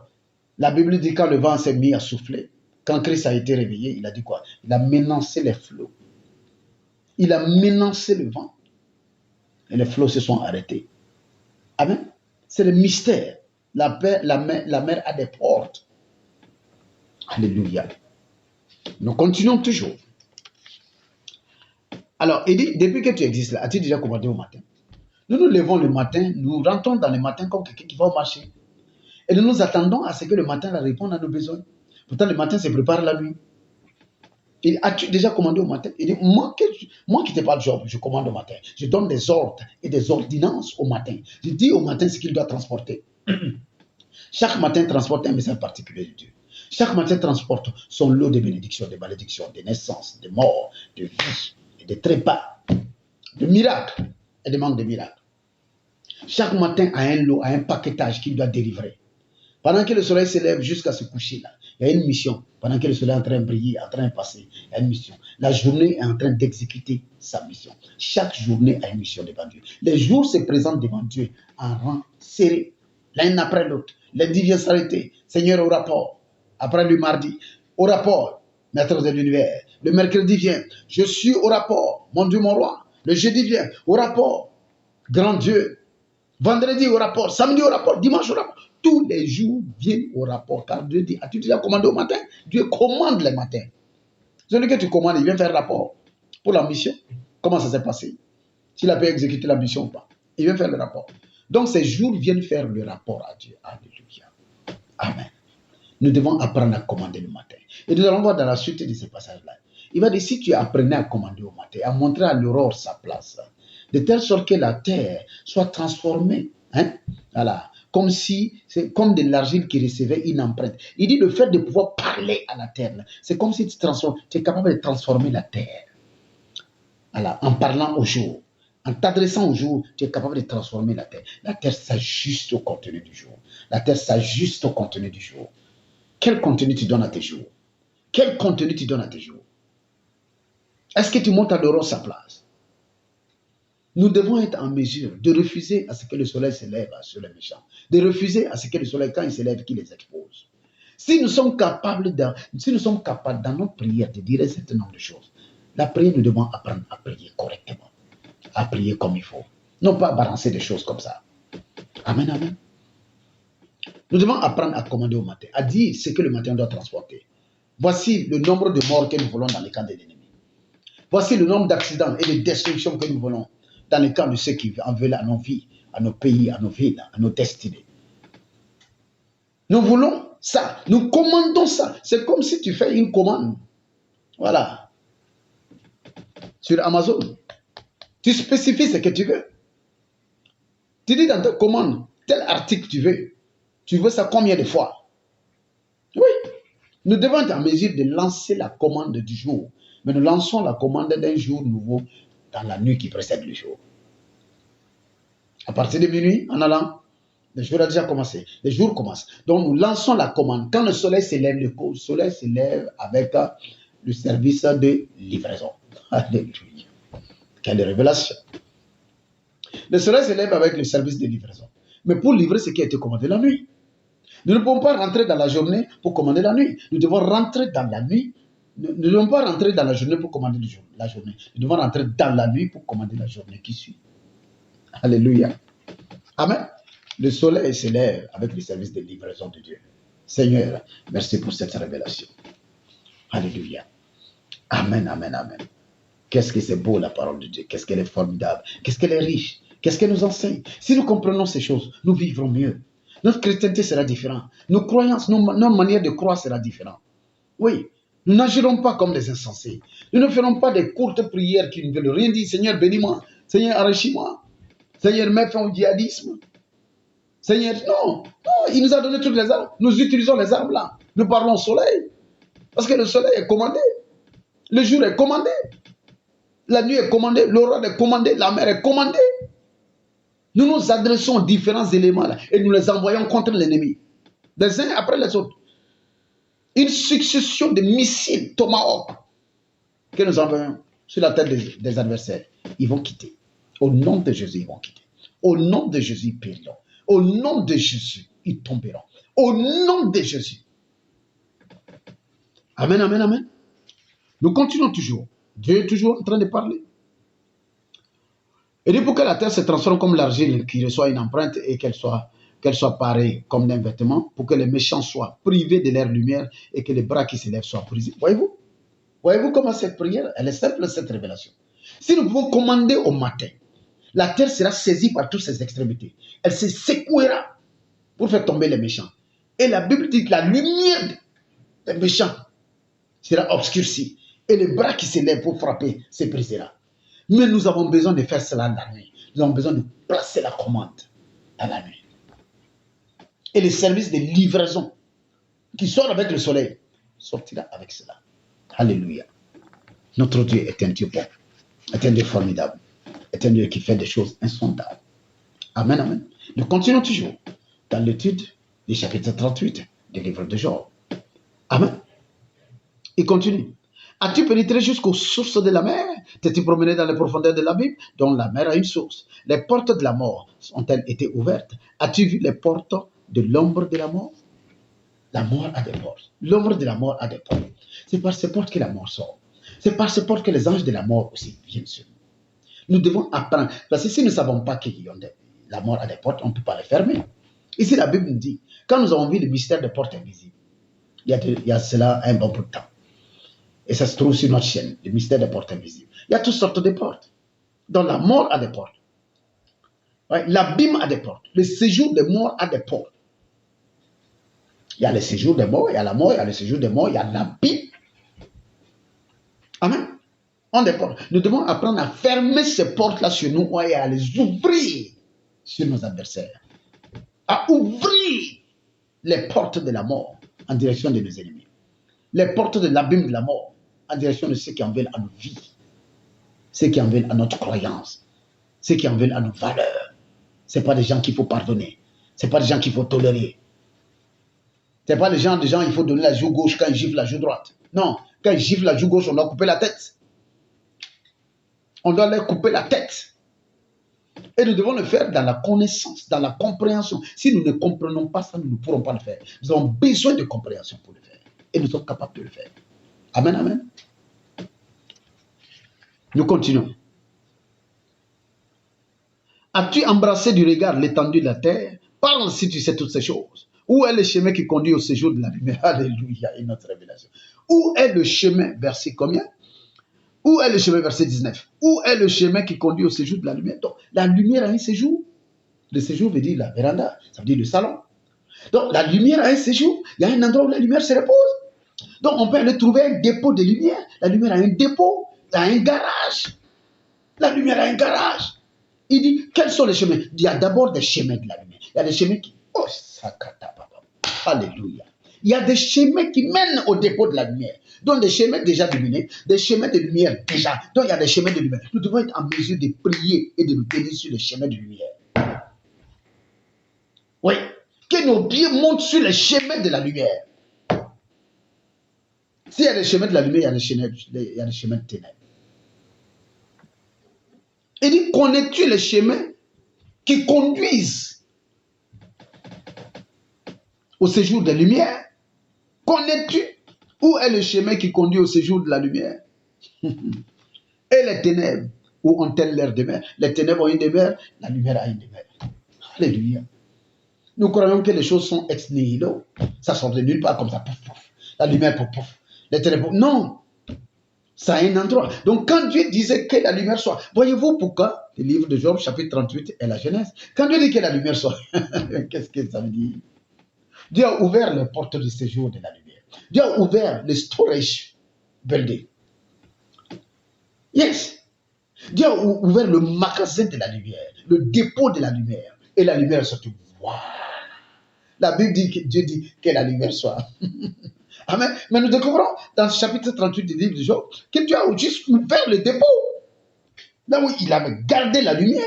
la Bible dit quand le vent s'est mis à souffler, quand Christ a été réveillé, il a dit quoi? Il a menacé les flots. Il a menacé le vent. Et les flots se sont arrêtés. Amen. C'est le mystère. La mer a des portes. Alléluia. Nous continuons toujours. Alors, il dit, depuis que tu existes là, as-tu déjà commandé au matin? Nous nous levons le matin, nous rentrons dans le matin comme quelqu'un qui va au marché. Et nous nous attendons à ce que le matin la réponde à nos besoins. Pourtant, le matin se prépare la nuit. As-tu déjà commandé au matin? Il dit, moi qui te parle, Job, je commande au matin. Je donne des ordres et des ordonnances au matin. Je dis au matin ce qu'il doit transporter. Chaque matin transporte un message particulier de Dieu. Chaque matin transporte son lot de bénédictions, de malédictions, de naissances, de morts, de vie, et de trépas, de miracles et de manques de miracles. Chaque matin a un lot, a un paquetage qu'il doit délivrer. Pendant que le soleil s'élève jusqu'à se coucher là, il y a une mission. Pendant que le soleil est en train de briller, en train de passer, il y a une mission. La journée est en train d'exécuter sa mission. Chaque journée a une mission devant Dieu. Les jours se présentent devant Dieu en rang serré, l'un après l'autre. Lundi vient s'arrêter. Seigneur, au rapport. Après le mardi, au rapport. Maître de l'univers. Le mercredi vient. Je suis au rapport. Mon Dieu, mon roi. Le jeudi vient. Au rapport. Grand Dieu. Vendredi au rapport. Samedi au rapport. Dimanche au rapport. Tous les jours viennent au rapport. Car Dieu dit, as-tu déjà commandé au matin? Dieu commande les matins. Celui que tu commandes, il vient faire rapport pour la mission. Comment ça s'est passé? S'il a pu exécuter la mission ou pas. Il vient faire le rapport. Donc ces jours viennent faire le rapport à Dieu. Alléluia. Amen. Nous devons apprendre à commander le matin. Et nous allons voir dans la suite de ces passages-là. Il va dire, si tu apprenais à commander au matin, à montrer à l'aurore sa place, de telle sorte que la terre soit transformée, hein, voilà, comme si, c'est comme de l'argile qui recevait une empreinte. Il dit, le fait de pouvoir parler à la terre, c'est comme si tu es capable de transformer la terre. Voilà, en parlant au jour, en t'adressant au jour, tu es capable de transformer la terre. La terre s'ajuste au contenu du jour. La terre s'ajuste au contenu du jour. Quel contenu tu donnes à tes jours? Quel contenu tu donnes à tes jours? Est-ce que tu montes à l'aurore sa place? Nous devons être en mesure de refuser à ce que le soleil se lève sur les méchants. De refuser à ce que le soleil, quand il se lève, qu'il les expose. Si nous sommes capables dans notre prière de dire un certain nombre de choses, la prière, nous devons apprendre à prier correctement, à prier comme il faut. Non pas à balancer des choses comme ça. Amen, amen. Nous devons apprendre à commander au matin, à dire ce que le matin doit transporter. Voici le nombre de morts que nous voulons dans les camps de l'ennemi. Voici le nombre d'accidents et de destructions que nous voulons dans les camps de ceux qui en veulent à nos vies, à nos pays, à nos villes, à nos destinées. Nous voulons ça, nous commandons ça. C'est comme si tu fais une commande. Voilà. Sur Amazon. Tu spécifies ce que tu veux. Tu dis dans ta commande, tel article tu veux. Tu veux ça combien de fois? Oui. Nous devons être en mesure de lancer la commande du jour. Mais nous lançons la commande d'un jour nouveau dans la nuit qui précède le jour. À partir de minuit, en allant, le jour a déjà commencé. Le jour commence. Donc nous lançons la commande. Quand le soleil se lève, le soleil se lève avec le service de livraison. Alléluia. Quelle révélation. Le soleil se lève avec le service de livraison. Mais pour livrer ce qui a été commandé la nuit. Nous ne pouvons pas rentrer dans la journée pour commander la nuit. Nous devons rentrer dans la nuit. Nous ne devons pas rentrer dans la journée pour commander la journée. Nous devons rentrer dans la nuit pour commander la journée qui suit. Alléluia. Amen. Le soleil se lève avec le service de livraison de Dieu. Seigneur, merci pour cette révélation. Alléluia. Amen, amen, amen. Qu'est-ce que c'est beau la parole de Dieu. Qu'est-ce qu'elle est formidable. Qu'est-ce qu'elle est riche. Qu'est-ce qu'elle nous enseigne. Si nous comprenons ces choses, nous vivrons mieux. Notre chrétienté sera différente. Nos croyances, notre manière de croire sera différente. Oui, nous n'agirons pas comme des insensés. Nous ne ferons pas des courtes prières qui ne veulent rien dire. Seigneur, bénis-moi. Seigneur, enrichis-moi. Seigneur, mets fin au djihadisme. Seigneur, non, il nous a donné toutes les armes. Nous utilisons les armes là. Nous parlons au soleil. Parce que le soleil est commandé. Le jour est commandé. La nuit est commandée. L'aurore est commandée. La mer est commandée. Nous nous adressons aux différents éléments là, et nous les envoyons contre l'ennemi. Les uns après les autres. Une succession de missiles Tomahawk que nous envoyons sur la tête des adversaires. Ils vont quitter. Au nom de Jésus, ils vont quitter. Au nom de Jésus, ils périront. Au nom de Jésus, ils tomberont. Au nom de Jésus. Amen, amen, amen. Nous continuons toujours. Dieu est toujours en train de parler. Et dit pour que la terre se transforme comme l'argile qui reçoit une empreinte et qu'elle soit parée comme d'un vêtement, pour que les méchants soient privés de leur lumière et que les bras qui s'élèvent soient brisés. Voyez-vous? Voyez-vous comment cette prière, elle est simple, cette révélation. Si nous pouvons commander au matin, la terre sera saisie par toutes ses extrémités. Elle se secouera pour faire tomber les méchants. Et la Bible dit que la lumière des méchants sera obscurcie. Et les bras qui s'élèvent pour frapper se brisera. Mais nous avons besoin de faire cela la nuit. Nous avons besoin de placer la commande dans la nuit. Et le service de livraison qui sort avec le soleil sortira avec cela. Alléluia. Notre Dieu est un Dieu bon, est un Dieu formidable, est un Dieu qui fait des choses insondables. Amen, amen. Nous continuons toujours dans l'étude du chapitre 38 du livre de Job. Amen. Il continue. As-tu pénétré jusqu'aux sources de la mer? T'es-tu promené dans les profondeurs de l'abîme, dont la mer a une source? Les portes de la mort ont-elles été ouvertes? As-tu vu les portes de l'ombre de la mort? La mort a des portes. L'ombre de la mort a des portes. C'est par ces portes que la mort sort. C'est par ces portes que les anges de la mort aussi viennent sur nous. Nous devons apprendre. Parce que si nous ne savons pas que la mort a des portes, on ne peut pas les fermer. Ici, la Bible nous dit, quand nous avons vu le mystère des portes invisibles, il y a cela un bon bout de temps. Et ça se trouve sur notre chaîne, le mystère des portes invisibles. Il y a toutes sortes de portes. Donc la mort a des portes. Ouais, l'abîme a des portes. Le séjour des morts a des portes. Il y a le séjour des morts, il y a la mort, il y a le séjour des morts, il y a la Bible. Amen. On dépend. Nous devons apprendre à fermer ces portes-là sur nous et à les ouvrir sur nos adversaires. À ouvrir les portes de la mort en direction de nos ennemis. Les portes de l'abîme de la mort en direction de ceux qui en veulent à nos vies. Ceux qui en veulent à notre croyance. Ceux qui en veulent à nos valeurs. Ce n'est pas des gens qu'il faut pardonner. Ce n'est pas des gens qu'il faut tolérer. Ce n'est pas des gens, il faut donner la joue gauche quand ils giflent la joue droite. Non, quand ils giflent la joue gauche, on doit couper la tête. On doit leur couper la tête. Et nous devons le faire dans la connaissance, dans la compréhension. Si nous ne comprenons pas ça, nous ne pourrons pas le faire. Nous avons besoin de compréhension pour le faire. Et nous sommes capables de le faire. Amen, amen. Nous continuons. As-tu embrassé du regard l'étendue de la terre? Parle si tu sais toutes ces choses. Où est le chemin qui conduit au séjour de la lumière? Alléluia, une autre révélation. Où est le chemin, verset combien? Où est le chemin, verset 19? Où est le chemin qui conduit au séjour de la lumière? Donc, la lumière a un séjour. Le séjour veut dire la véranda, ça veut dire le salon. Donc, la lumière a un séjour. Il y a un endroit où la lumière se repose. Donc, on peut aller trouver un dépôt de lumière. La lumière a un dépôt, a un garage. La lumière a un garage. Il dit, quels sont les chemins? Il y a d'abord des chemins de la lumière. Il y a des chemins qui... Oh, sakata, papa. Alléluia. Il y a des chemins qui mènent au dépôt de la lumière. Donc, des chemins déjà illuminés, des chemins de lumière déjà. Donc, il y a des chemins de lumière. Nous devons être en mesure de prier et de nous tenir sur les chemins de lumière. Oui. Que nos pieds montent sur les chemins de la lumière. S'il y a des chemins de la lumière, il y a des chemins de ténèbres. Il dit, connais-tu les chemins qui conduisent au séjour de la lumière? Connais-tu où est le chemin qui conduit au séjour de la lumière? Et les ténèbres, où ont-elles leur demeure? Les ténèbres ont une demeure, la lumière a une demeure. Alléluia. Nous croyons que les choses sont ex nihilo. Ça sort de nulle part comme ça. Pouf, pouf. La lumière, pouf, pouf. Les ténèbres, non. Ça a un endroit. Donc, quand Dieu disait que la lumière soit, voyez-vous pourquoi le livre de Job, chapitre 38, est la Genèse. Quand Dieu dit que la lumière soit, qu'est-ce que ça veut dire? Dieu a ouvert les portes de séjour de la lumière. Dieu a ouvert le storage building. Yes. Dieu a ouvert le magasin de la lumière, le dépôt de la lumière. Et la lumière est sortie. Wow. La Bible dit que Dieu dit que la lumière soit. Amen. Mais nous découvrons dans le chapitre 38 du livre de Job que Dieu a juste ouvert le dépôt. Là où il avait gardé la lumière.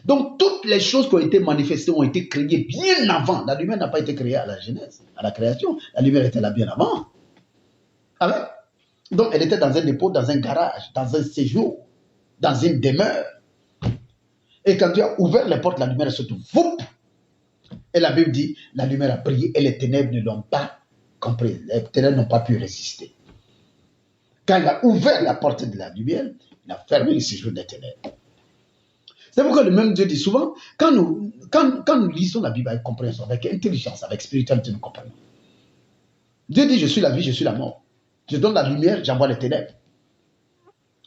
Donc toutes les choses qui ont été manifestées ont été créées bien avant. La lumière n'a pas été créée à la Genèse, à la création. La lumière était là bien avant. Amen. Donc elle était dans un dépôt, dans un garage, dans un séjour, dans une demeure. Et quand Dieu a ouvert les portes, la lumière est sortie. Et la Bible dit, la lumière a brillé et les ténèbres ne l'ont pas compris. Les ténèbres n'ont pas pu résister. Quand il a ouvert la porte de la lumière, il a fermé le séjour des ténèbres. C'est pourquoi le même Dieu dit souvent, quand nous lisons la Bible avec compréhension, avec intelligence, avec spiritualité, nous comprenons. Dieu dit, je suis la vie, je suis la mort. Je donne la lumière, j'envoie les ténèbres.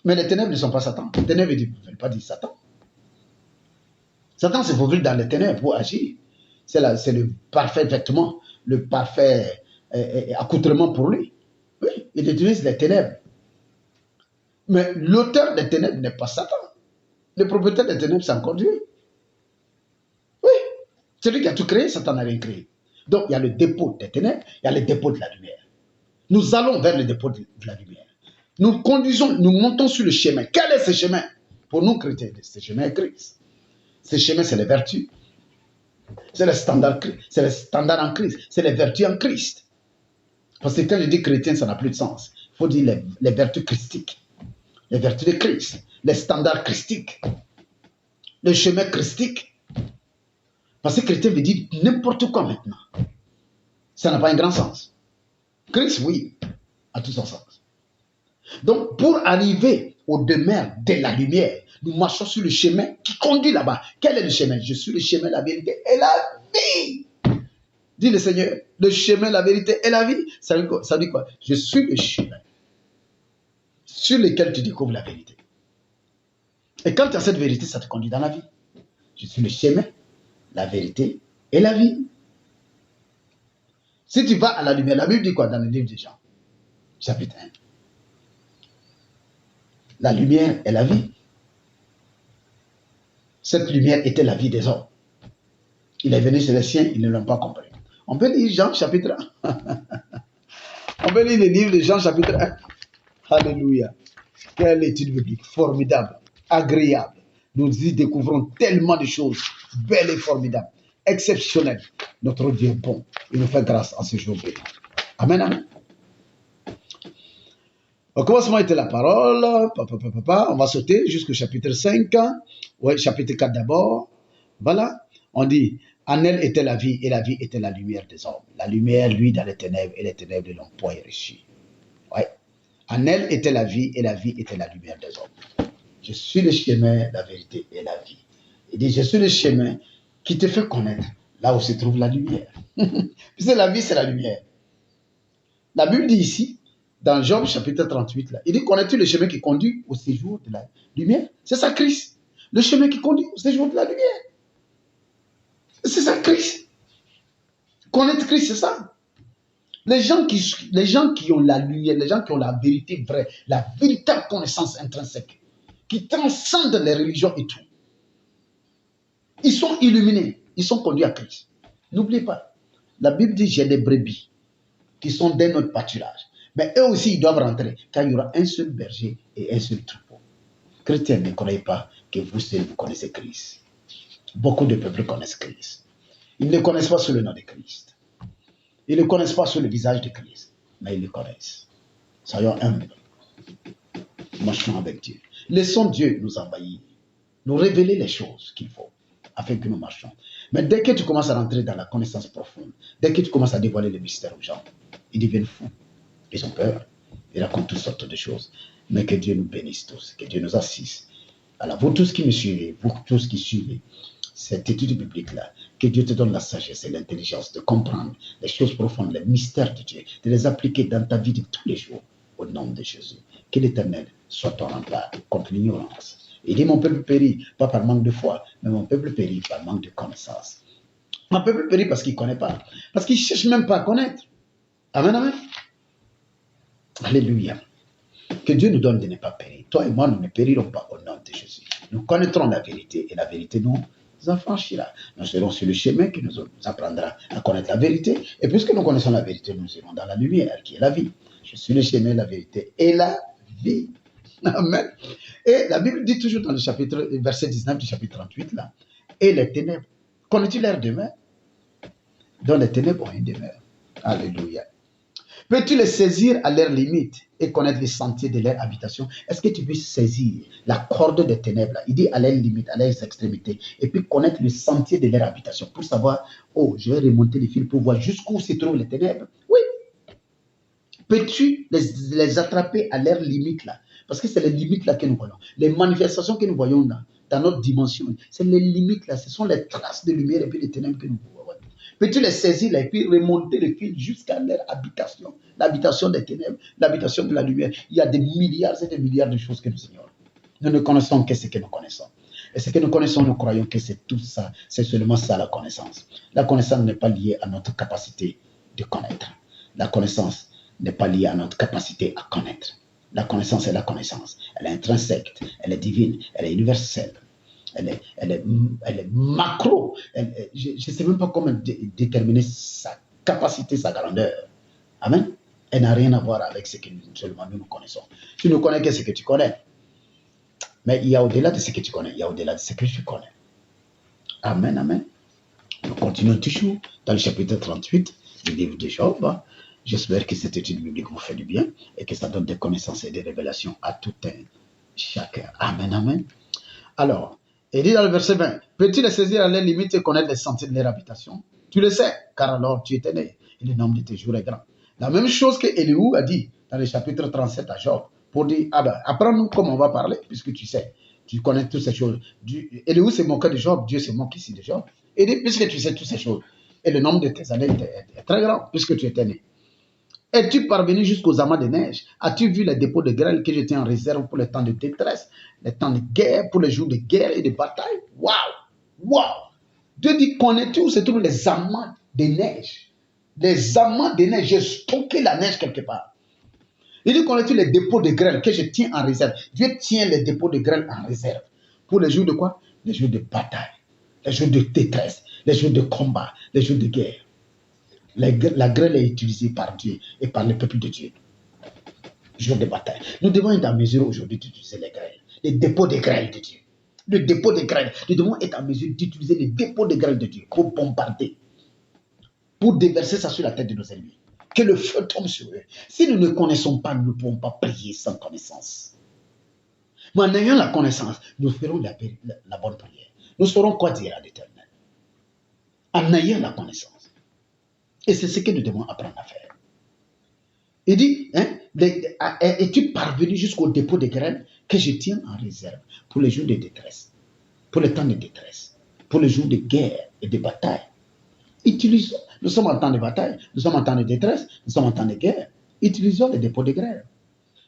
Mais les ténèbres ne sont pas Satan. Les ténèbres ne veulent pas dire Satan. Satan se faufile dans les ténèbres pour agir. C'est le parfait vêtement, le parfait accoutrement pour lui. Oui, il utilise les ténèbres. Mais l'auteur des ténèbres n'est pas Satan. Le propriétaire des ténèbres, c'est encore Dieu. Oui, c'est lui qui a tout créé, Satan n'a rien créé. Donc, il y a le dépôt des ténèbres, il y a le dépôt de la lumière. Nous allons vers le dépôt de la lumière. Nous conduisons, nous montons sur le chemin. Quel est ce chemin? Pour nous, chrétiens, ce chemin est Christ. Ce chemin, c'est les vertus. C'est le standard en Christ. C'est les vertus en Christ. Parce que quand je dis chrétien, ça n'a plus de sens. Il faut dire les vertus christiques. Les vertus de Christ. Les standards christiques. Le chemin christique. Parce que chrétien veut dire n'importe quoi maintenant. Ça n'a pas un grand sens. Christ, oui, a tout son sens. Donc, pour arriver au demeure de la lumière, nous marchons sur le chemin qui conduit là-bas. Quel est le chemin? Je suis le chemin, la vérité et la vie. Dit le Seigneur, le chemin, la vérité et la vie. Ça dit quoi? Je suis le chemin sur lequel tu découvres la vérité. Et quand tu as cette vérité, ça te conduit dans la vie. Je suis le chemin, la vérité et la vie. Si tu vas à la lumière, la Bible dit quoi dans le livre de Jean, chapitre 1? La lumière est la vie. Cette lumière était la vie des hommes. Il est venu chez les siens, ils ne l'ont pas compris. On peut lire Jean chapitre 1. On peut lire le livre de Jean chapitre 1. Alléluia. Quelle étude biblique formidable, agréable. Nous y découvrons tellement de choses belles et formidables, exceptionnelles. Notre Dieu est bon. Il nous fait grâce en ce jour béni. Amen, amen. Au commencement était la parole. On va sauter jusqu'au chapitre 5. Oui, chapitre 4 d'abord. Voilà. On dit, en elle était la vie, et la vie était la lumière des hommes. La lumière, lui, dans les ténèbres, et les ténèbres ne l'ont point reçue. Oui. En elle était la vie, et la vie était la lumière des hommes. Je suis le chemin, la vérité et la vie. Il dit, je suis le chemin qui te fait connaître là où se trouve la lumière. Puisque la vie, c'est la lumière. La Bible dit ici, dans Job chapitre 38, là, il dit, connais-tu le chemin qui conduit au séjour de la lumière? C'est ça, Christ. Le chemin qui conduit au séjour de la lumière. C'est ça, Christ. Connaître Christ, c'est ça. Les gens qui ont la lumière, les gens qui ont la vérité vraie, la véritable connaissance intrinsèque, qui transcendent les religions et tout, ils sont illuminés, ils sont conduits à Christ. N'oubliez pas, la Bible dit, j'ai des brebis qui sont d'un autre pâturage. Mais eux aussi, ils doivent rentrer, car il y aura un seul berger et un seul troupeau. Chrétiens, ne croyez pas que vous seuls vous connaissez Christ. Beaucoup de peuples connaissent Christ. Ils ne connaissent pas sous le nom de Christ. Ils ne connaissent pas sous le visage de Christ, mais ils le connaissent. Soyons humbles. Marchons avec Dieu. Laissons Dieu nous envahir, nous révéler les choses qu'il faut, afin que nous marchions. Mais dès que tu commences à rentrer dans la connaissance profonde, dès que tu commences à dévoiler le mystère aux gens, ils deviennent fous. Ils ont peur. Ils racontent toutes sortes de choses. Mais que Dieu nous bénisse tous, que Dieu nous assiste. Alors, vous tous qui me suivez, vous tous qui suivez cette étude biblique-là, que Dieu te donne la sagesse et l'intelligence de comprendre les choses profondes, les mystères de Dieu, de les appliquer dans ta vie de tous les jours, au nom de Jésus. Que l'Éternel soit ton rempart contre l'ignorance. Il dit, mon peuple périt, pas par manque de foi, mais mon peuple périt par manque de connaissance. Mon peuple périt parce qu'il ne connaît pas, parce qu'il ne cherche même pas à connaître. Amen, amen. Alléluia. Que Dieu nous donne de ne pas périr. Toi et moi, nous ne périrons pas au nom de Jésus. Nous connaîtrons la vérité et la vérité nous affranchira. Nous serons sur le chemin qui nous apprendra à connaître la vérité. Et puisque nous connaissons la vérité, nous irons dans la lumière qui est la vie. Je suis le chemin, la vérité et la vie. Amen. Et la Bible dit toujours dans le chapitre, verset 19 du chapitre 38, là, et les ténèbres. Connais-tu leur demeure? Dans les ténèbres ont une demeure. Alléluia. Peux-tu les saisir à leurs limites et connaître les sentiers de leur habitation? Est-ce que tu peux saisir la corde des ténèbres? Il dit à leurs limites, à leurs extrémités, et puis connaître le sentier de leur habitation pour savoir, oh, je vais remonter les fils pour voir jusqu'où se trouvent les ténèbres. Oui. Peux-tu les attraper à leurs limites là? Parce que c'est les limites là que nous voyons. Les manifestations que nous voyons là, dans notre dimension, c'est les limites là, ce sont les traces de lumière et puis les ténèbres que nous voyons. Peux-tu les saisir là, et puis remonter le fil jusqu'à leur habitation, l'habitation des ténèbres, l'habitation de la lumière? Il y a des milliards et des milliards de choses que nous ignorons. Nous ne connaissons que ce que nous connaissons. Et ce que nous connaissons, nous croyons que c'est tout ça, c'est seulement ça la connaissance. La connaissance n'est pas liée à notre capacité de connaître. La connaissance n'est pas liée à notre capacité à connaître. La connaissance est la connaissance. Elle est intrinsèque, elle est divine, elle est universelle. Elle est macro. Je ne sais même pas comment déterminer sa capacité, sa grandeur. Amen. Elle n'a rien à voir avec ce que seulement nous connaissons. Tu ne connais que ce que tu connais. Mais il y a au-delà de ce que tu connais, il y a au-delà de ce que je connais. Amen, amen. Nous continuons toujours dans le chapitre 38 du livre de Job. J'espère que cette étude biblique vous fait du bien et que ça donne des connaissances et des révélations à tout un chacun. Amen, amen. Alors, il dit dans le verset 20, peux-tu les saisir à leurs limites et connaître les sentiers de leur habitation? Tu le sais, car alors tu étais né et le nombre de tes jours est grand. La même chose que Élihu a dit dans le chapitre 37 à Job, pour dire, ah ben, apprends-nous comment on va parler, puisque tu sais, tu connais toutes ces choses. Élihu se moquait de Job, Dieu se moque ici de Job. Il dit, puisque tu sais toutes ces choses, et le nombre de tes années est très grand, puisque tu étais né. Es-tu parvenu jusqu'aux amas de neige? As-tu vu les dépôts de grêle que j'étais en réserve pour les temps de détresse, les temps de guerre, pour les jours de guerre et de bataille? Waouh! Waouh! Dieu dit, connais-tu où se trouvent les amas de neige? des amas de neige. J'ai stocké la neige quelque part. Il dit qu'on a tous les dépôts de grêle que je tiens en réserve. Dieu tient les dépôts de grêle en réserve. Pour les jours de quoi? Les jours de bataille, les jours de détresse, les jours de combat, les jours de guerre. La grêle est utilisée par Dieu et par le peuple de Dieu. Jour de bataille. Nous devons être en mesure aujourd'hui d'utiliser les grêles, les dépôts de grêle de Dieu. Le dépôt de grêle. Nous devons être en mesure d'utiliser les dépôts de grêle de Dieu pour bombarder, pour déverser ça sur la tête de nos ennemis. Que le feu tombe sur eux. Si nous ne connaissons pas, nous ne pouvons pas prier sans connaissance. Mais en ayant la connaissance, nous ferons la bonne prière. Nous saurons quoi dire à l'Éternel. En ayant la connaissance. Et c'est ce que nous devons apprendre à faire. Il dit, hein, es-tu parvenu jusqu'au dépôt de graines que je tiens en réserve pour les jours de détresse, pour les temps de détresse, pour les jours de guerre et de bataille. Utilisons, nous sommes en temps de bataille, nous sommes en temps de détresse, nous sommes en temps de guerre. Utilisons les dépôts de graines.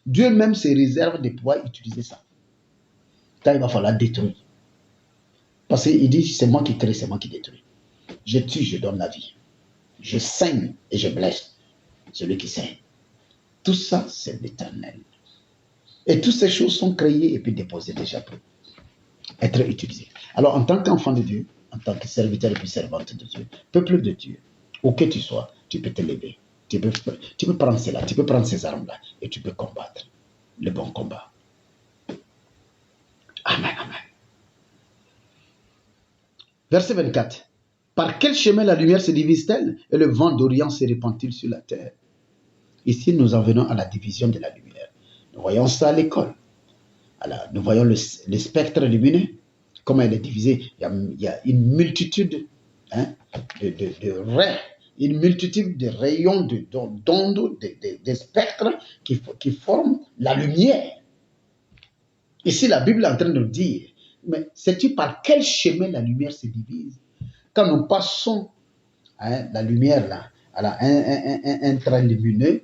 Dieu même se réserve de pouvoir utiliser ça. Quand il va falloir détruire. Parce qu'il dit, c'est moi qui crée, c'est moi qui détruis. Je tue, je donne la vie. Je saigne et je blesse celui qui saigne. Tout ça, c'est l'Éternel. Et toutes ces choses sont créées et puis déposées déjà pour être utilisées. Alors, en tant qu'enfant de Dieu, en tant que serviteur et puis servante de Dieu, peuple de Dieu, où que tu sois, tu peux te lever. Tu peux prendre cela, tu peux prendre ces armes-là et tu peux combattre le bon combat. Amen, amen. Verset 24. Par quel chemin la lumière se divise-t-elle et le vent d'Orient se répand-il sur la terre? Ici, nous en venons à la division de la lumière. Nous voyons ça à l'école. Nous voyons le spectre lumineux, comment elle est divisée. Il y a une multitude de raies, une multitude de rayons, d'ondes, de spectres qui forment la lumière. Ici, la Bible est en train de nous dire, mais sais-tu par quel chemin la lumière se divise? Quand nous passons la lumière là, un train lumineux,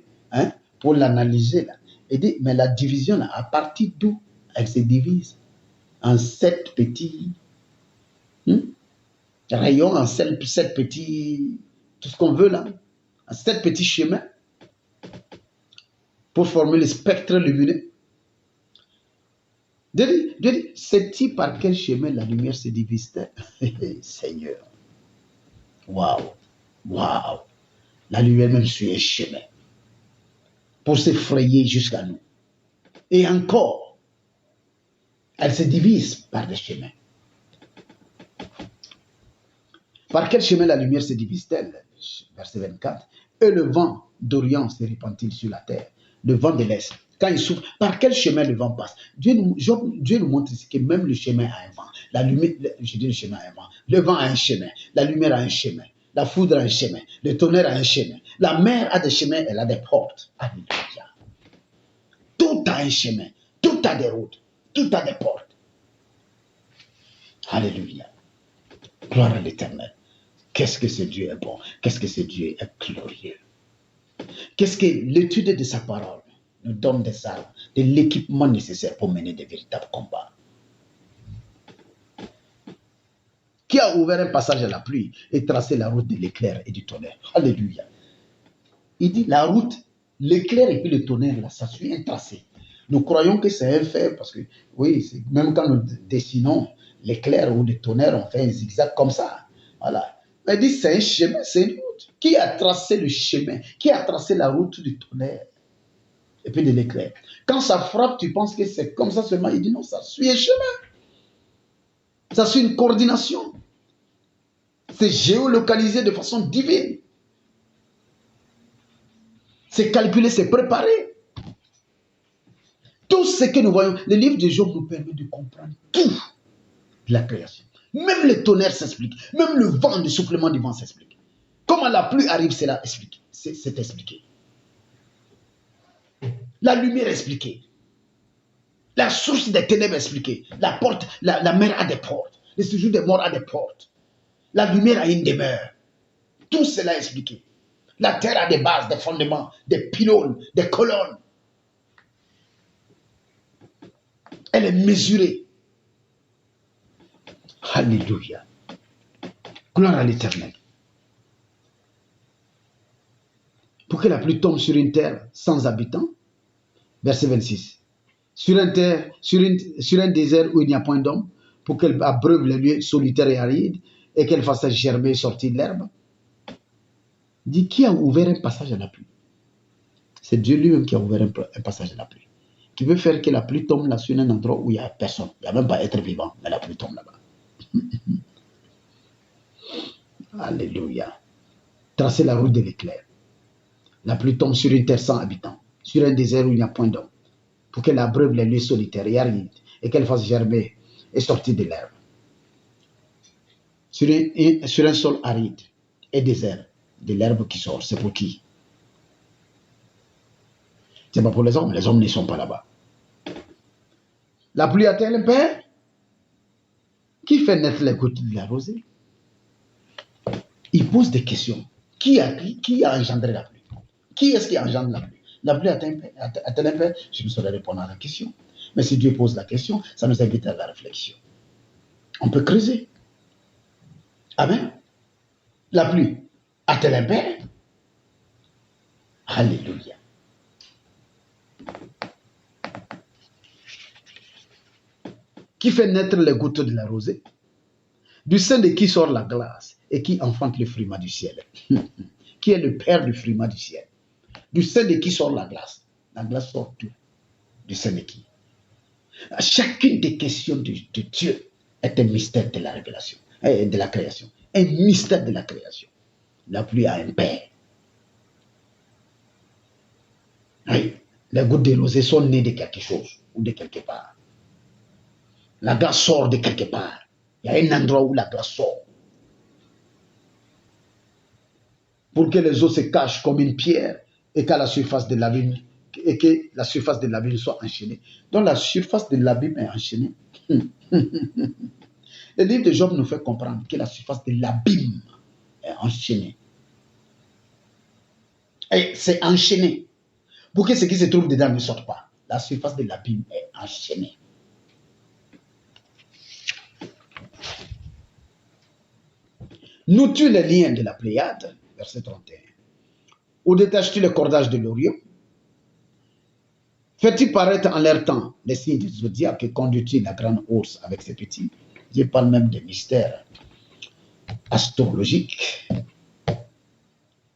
pour l'analyser là, il dit, mais la division là, à partir d'où elle se divise? En 7 petits rayons, en 7 petits, tout ce qu'on veut là, en 7 petits chemins pour former le spectre lumineux. Dieu dit, sais-tu par quel chemin la lumière se divise-t-elle? Seigneur, waouh, waouh, la lumière même suit un chemin pour se frayer jusqu'à nous. Et encore, elle se divise par des chemins. Par quel chemin la lumière se divise-t-elle? Verset 24. Et le vent d'Orient se répand-il sur la terre? Le vent de l'Est, quand il souffle, par quel chemin le vent passe? Dieu nous montre ici que même le chemin a un vent. La lumière, je dis le chemin a un vent. Le vent a un chemin. La lumière a un chemin. La foudre a un chemin. Le tonnerre a un chemin. La mer a des chemins, elle a des portes. Alléluia. Tout a un chemin. Tout a des routes. Tout a des portes. Alléluia. Gloire à l'Éternel. Qu'est-ce que ce Dieu est bon? Qu'est-ce que ce Dieu est glorieux? Qu'est-ce que l'étude de sa parole nous donne des armes, de l'équipement nécessaire pour mener de véritables combats? Qui a ouvert un passage à la pluie et tracé la route de l'éclair et du tonnerre? Alléluia. Il dit la route, l'éclair et puis le tonnerre, là, ça suit un tracé. Nous croyons que c'est un fait parce que, oui, même quand nous dessinons l'éclair ou le tonnerre, on fait un zigzag comme ça. Voilà. Mais il dit c'est un chemin, c'est une route. Qui a tracé le chemin? Qui a tracé la route du tonnerre et puis de l'éclair? Quand ça frappe, tu penses que c'est comme ça seulement. Il dit non, ça suit un chemin. Ça suit une coordination. C'est géolocalisé de façon divine. C'est calculé, c'est préparé. Tout ce que nous voyons, le livre de Job nous permet de comprendre tout de la création. Même le tonnerre s'explique. Même le vent, le soufflement du vent s'explique. Comment la pluie arrive, c'est là expliqué. C'est expliqué. La lumière expliquée. La source des ténèbres expliquée. La porte, la mer a des portes. Le séjour des morts a des portes. La lumière a une demeure. Tout cela est expliqué. La terre a des bases, des fondements, des pylônes, des colonnes. Elle est mesurée. Alléluia. Gloire à l'Éternel. pour que la pluie tombe sur une terre sans habitants. Verset 26. Sur un désert où il n'y a point d'homme, pour qu'elle abreuve les lieux solitaires et arides, et qu'elle fasse germer et sortir l'herbe. Dit, qui a ouvert un passage à la pluie? C'est Dieu lui-même qui a ouvert un passage à la pluie. Qui veut faire que la pluie tombe là sur un endroit où il n'y a personne. Il n'y a même pas être vivant, mais la pluie tombe là-bas. Alléluia. Tracer la route de l'éclair. La pluie tombe sur une terre sans habitants, sur un désert où il n'y a point d'homme, pour qu'elle abreuve les lieux solitaires et arides, et qu'elle fasse germer et sortir de l'herbe. Sur un sol aride et désert, de l'herbe qui sort, c'est pour qui? C'est pas pour les hommes ne sont pas là-bas. La pluie a-t-elle un père? Qui fait naître les gouttes de la rosée? Il pose des questions. Qui a engendré la pluie? Qui est-ce qui engendre la pluie? La pluie a-t-elle un père? Je ne saurais répondre à la question. Mais si Dieu pose la question, ça nous invite à la réflexion. On peut creuser. Amen. La pluie a-t-elle un père? Alléluia. Qui fait naître les gouttes de la rosée? Du sein de qui sort la glace et qui enfante le frumat du ciel? Qui est le père du frumat du ciel? Du sein de qui sort la glace? La glace sort d'où? Du sein de qui? Chacune des questions de Dieu est un mystère de la révélation, de la création. Un mystère de la création. La pluie a un père. Oui, les gouttes de rosée sont nées de quelque chose ou de quelque part. La glace sort de quelque part. Il y a un endroit où la glace sort. Pour que les eaux se cachent comme une pierre et qu'à la surface de l'abîme, et que la surface de l'abîme soit enchaînée. Donc la surface de l'abîme est enchaînée. Le livre de Job nous fait comprendre que la surface de l'abîme est enchaînée. Et c'est enchaîné. Pour que ce qui se trouve dedans ne sorte pas. La surface de l'abîme est enchaînée. Noues-tu les liens de la Pléiade, verset 31. Ou détaches-tu le cordage de l'Orion? Fais-tu paraître en leur temps les signes du zodiaque et conduis-tu la grande ours avec ses petits? Je parle même des mystères astrologiques.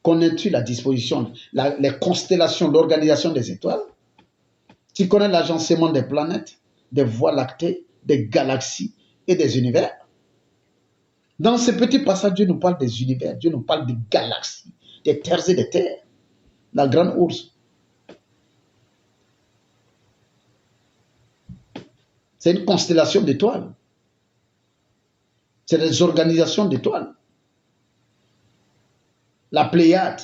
Connais-tu la disposition, les constellations, l'organisation des étoiles? Tu connais l'agencement des planètes, des voies lactées, des galaxies et des univers? Dans ce petit passage, Dieu nous parle des univers, Dieu nous parle des galaxies, des terres et des terres. La grande ours. C'est une constellation d'étoiles. C'est des organisations d'étoiles. La Pléiade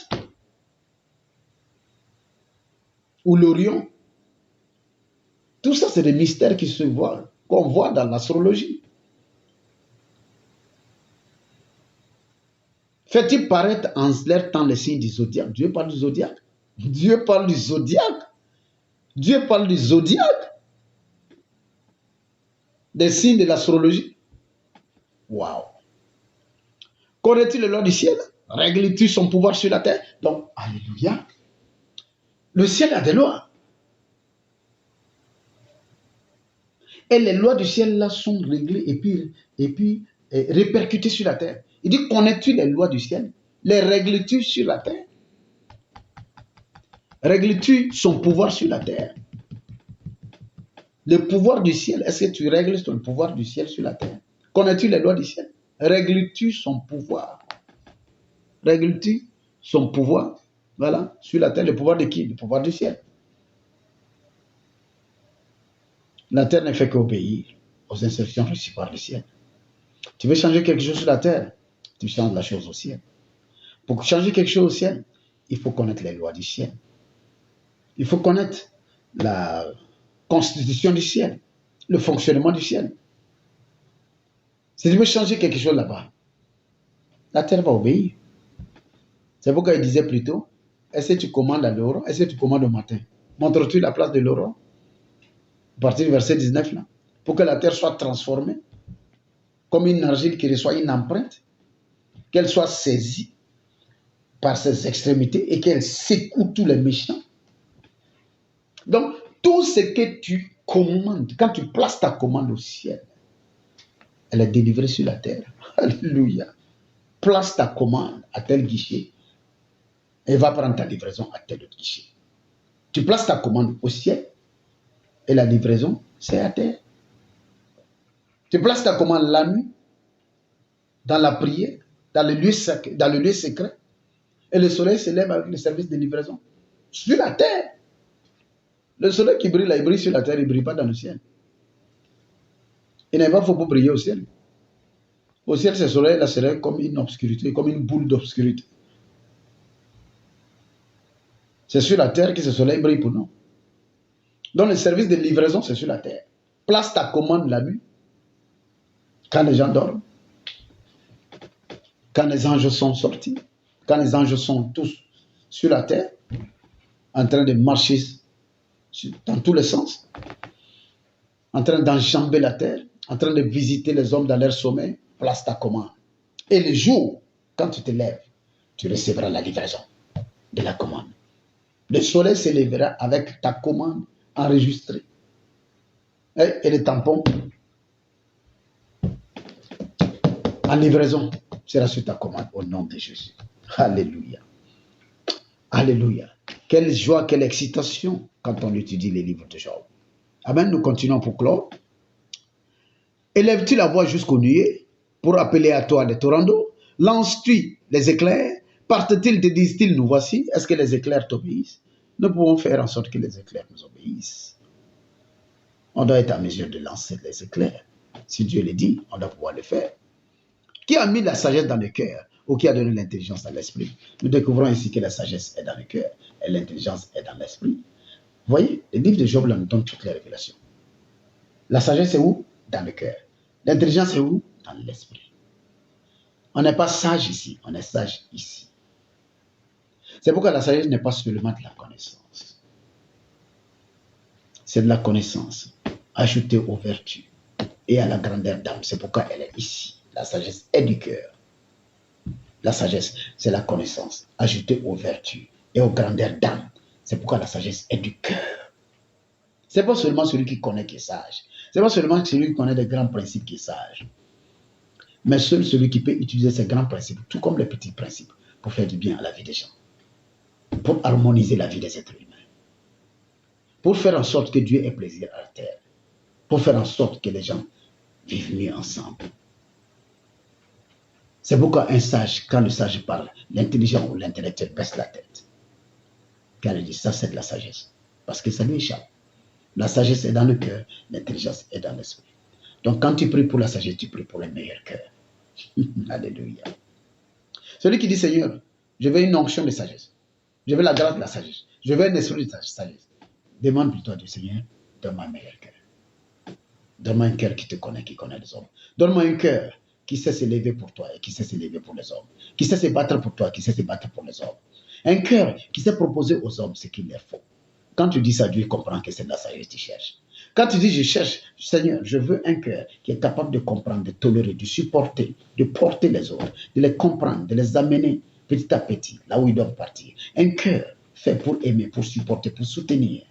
ou l'Orion. Tout ça, c'est des mystères qui se voient, qu'on voit dans l'astrologie. Fait-il paraître en leur temps les signes du zodiaque? Dieu parle du zodiaque. Dieu parle du zodiaque. Dieu parle du zodiaque. Des signes de l'astrologie. Waouh. Connais-tu les lois du ciel? Règles-tu son pouvoir sur la terre? Donc, alléluia. Le ciel a des lois. Et les lois du ciel là sont réglées et puis répercutées sur la terre. Il dit, connais-tu les lois du ciel? Les règles-tu sur la terre? Règles-tu son pouvoir sur la terre? Le pouvoir du ciel, est-ce que tu règles ton pouvoir du ciel sur la terre? Connais-tu les lois du ciel? Règles-tu son pouvoir? Règles-tu son pouvoir, voilà, sur la terre? Le pouvoir de qui? Le pouvoir du ciel. La terre ne fait qu'obéir aux instructions reçues par le ciel. Tu veux changer quelque chose sur la terre, tu changes la chose au ciel. Pour changer quelque chose au ciel, il faut connaître les lois du ciel. Il faut connaître la constitution du ciel, le fonctionnement du ciel. Si tu veux changer quelque chose là-bas, la terre va obéir. C'est pourquoi il disait plus tôt, est-ce que tu commandes à l'aurore? Est-ce que tu commandes au matin? Montres-tu la place de l'aurore? À partir du verset 19 là, pour que la terre soit transformée comme une argile qui reçoit une empreinte, qu'elle soit saisie par ses extrémités et qu'elle secoue tous les méchants. Donc, tout ce que tu commandes, quand tu places ta commande au ciel, elle est délivrée sur la terre. Alléluia. Place ta commande à tel guichet et va prendre ta livraison à tel autre guichet. Tu places ta commande au ciel et la livraison, c'est à terre. Tu places ta commande la nuit, dans la prière, dans le lieu secret, et le soleil se lève avec le service de livraison. Sur la terre. Le soleil qui brille là, il brille sur la terre, il ne brille pas dans le ciel. Il n'est pas faux pour briller au ciel. Au ciel, ce soleil là serait comme une obscurité, comme une boule d'obscurité. C'est sur la terre que ce soleil brille pour nous. Donc le service de livraison, c'est sur la terre. Place ta commande la nuit, quand les gens dorment, quand les anges sont sortis, quand les anges sont tous sur la terre, en train de marcher dans tous les sens, en train d'enjamber la terre, en train de visiter les hommes dans leur sommeil, place ta commande. Et le jour, quand tu te lèves, tu recevras la livraison de la commande. Le soleil se lèvera avec ta commande enregistrée. Et le tampon en livraison sera sur ta commande au nom de Jésus. Alléluia. Alléluia. Quelle joie, quelle excitation quand on étudie les livres de Job. Amen. Nous continuons pour clore. Élèves-tu la voix jusqu'aux nuées pour appeler à toi les torrents d'eau? Lances-tu les éclairs? Partent-ils, te disent-ils, nous voici? Est-ce que les éclairs t'obéissent? Nous pouvons faire en sorte que les éclairs nous obéissent. On doit être en mesure de lancer les éclairs. Si Dieu le dit, on doit pouvoir le faire. Qui a mis la sagesse dans le cœur ou qui a donné l'intelligence dans l'esprit? Nous découvrons ici que la sagesse est dans le cœur et l'intelligence est dans l'esprit. Vous voyez, le livre de Job là, nous donne toutes les révélations. La sagesse est où? Dans le cœur. L'intelligence est où? Dans l'esprit. On n'est pas sage ici, on est sage ici. C'est pourquoi la sagesse n'est pas seulement de la connaissance. C'est de la connaissance ajoutée aux vertus et à la grandeur d'âme. C'est pourquoi elle est ici. La sagesse est du cœur. La sagesse, c'est la connaissance ajoutée aux vertus et aux grandeurs d'âme. C'est pourquoi la sagesse est du cœur. Ce n'est pas seulement celui qui connaît qui est sage. Ce n'est pas seulement celui qui connaît des grands principes qui est sage. Mais seul celui qui peut utiliser ces grands principes, tout comme les petits principes, pour faire du bien à la vie des gens. Pour harmoniser la vie des êtres humains. Pour faire en sorte que Dieu ait plaisir à la terre. Pour faire en sorte que les gens vivent mieux ensemble. C'est pourquoi un sage, quand le sage parle, l'intelligent ou l'intellectuel baisse la tête. Car il dit, ça c'est de la sagesse. Parce que ça lui échappe. La sagesse est dans le cœur, l'intelligence est dans l'esprit. Donc quand tu pries pour la sagesse, tu pries pour le meilleur cœur. Alléluia. Celui qui dit, Seigneur, je veux une onction de sagesse. Je veux la grâce de la sagesse. Je veux un esprit de sagesse. Demande plutôt à Dieu, Seigneur, donne-moi un meilleur cœur. Donne-moi un cœur qui te connaît, qui connaît les hommes. Donne-moi un cœur qui sait s'élever pour toi et qui sait s'élever pour les hommes. Qui sait se battre pour toi, qui sait se battre pour les hommes. Un cœur qui sait proposer aux hommes ce qu'il leur faut. Quand tu dis ça, Dieu comprend que c'est de la sagesse que tu cherches. Quand tu dis, je cherche, Seigneur, je veux un cœur qui est capable de comprendre, de tolérer, de supporter, de porter les autres, de les comprendre, de les amener petit à petit, là où ils doivent partir. Un cœur fait pour aimer, pour supporter, pour soutenir.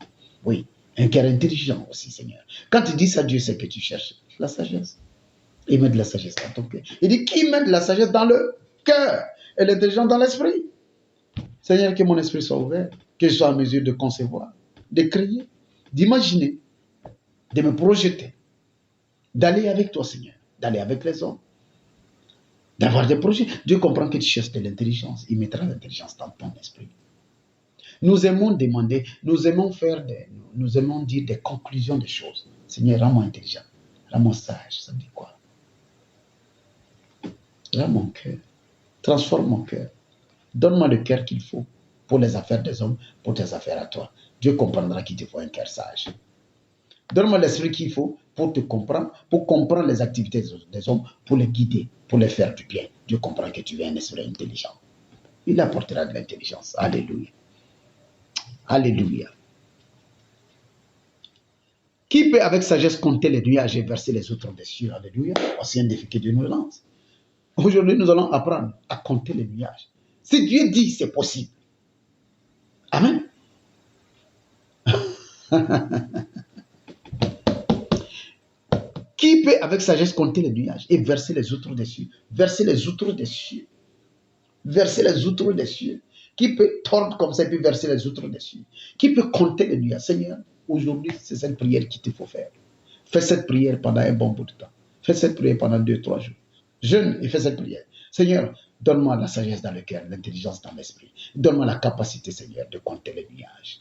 Oui, un cœur intelligent aussi, Seigneur. Quand tu dis ça, Dieu sait que tu cherches la sagesse. Il met de la sagesse dans ton cœur. Il dit, qui met de la sagesse dans le cœur et l'intelligence dans l'esprit? Seigneur, que mon esprit soit ouvert, que je sois en mesure de concevoir, de créer, d'imaginer, de me projeter, d'aller avec toi, Seigneur, d'aller avec les hommes, d'avoir des projets. Dieu comprend que tu cherches de l'intelligence. Il mettra l'intelligence dans ton esprit. Nous aimons demander, nous aimons dire des conclusions des choses. Seigneur, rends-moi intelligent, rends-moi sage. Ça me dit quoi? Rends mon cœur, transforme mon cœur. Donne-moi le cœur qu'il faut pour les affaires des hommes, pour tes affaires à toi. Dieu comprendra qu'il te faut un cœur sage. Donne-moi l'esprit qu'il faut pour te comprendre, pour comprendre les activités des hommes, pour les guider, pour les faire du bien. Dieu comprend que tu es un esprit intelligent. Il apportera de l'intelligence. Alléluia. Alléluia. Qui peut avec sagesse compter les nuages et verser les outres des cieux? Alléluia. Voici un défi que Dieu nous lance. Aujourd'hui, nous allons apprendre à compter les nuages. Si Dieu dit, c'est possible. Amen. Qui peut avec sagesse compter les nuages et verser les outres des cieux? Verser les outres des cieux. Verser les outres des cieux. Qui peut tordre comme ça et puis verser les outres des cieux? Qui peut compter les nuages? Seigneur, aujourd'hui, c'est cette prière qu'il te faut faire. Fais cette prière pendant un bon bout de temps. Fais cette prière pendant 2-3 jours. Jeûne et fais cette prière. Seigneur, donne-moi la sagesse dans le cœur, l'intelligence dans l'esprit. Donne-moi la capacité, Seigneur, de compter les nuages.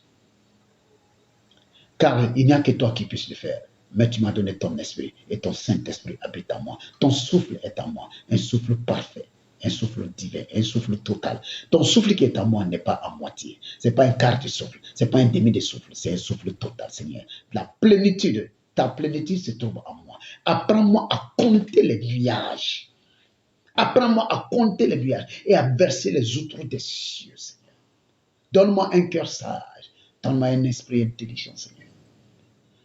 Car il n'y a que toi qui puisses le faire. Mais tu m'as donné ton esprit et ton Saint-Esprit habite en moi. Ton souffle est en moi, un souffle parfait, un souffle divin, un souffle total. Ton souffle qui est en moi n'est pas à moitié. Ce n'est pas un quart de souffle, ce n'est pas un demi de souffle, c'est un souffle total, Seigneur. La plénitude, ta plénitude se trouve en moi. Apprends-moi à compter les nuages. Apprends-moi à compter les nuages et à verser les outres des cieux, Seigneur. Donne-moi un cœur sage. Donne-moi un esprit intelligent, Seigneur.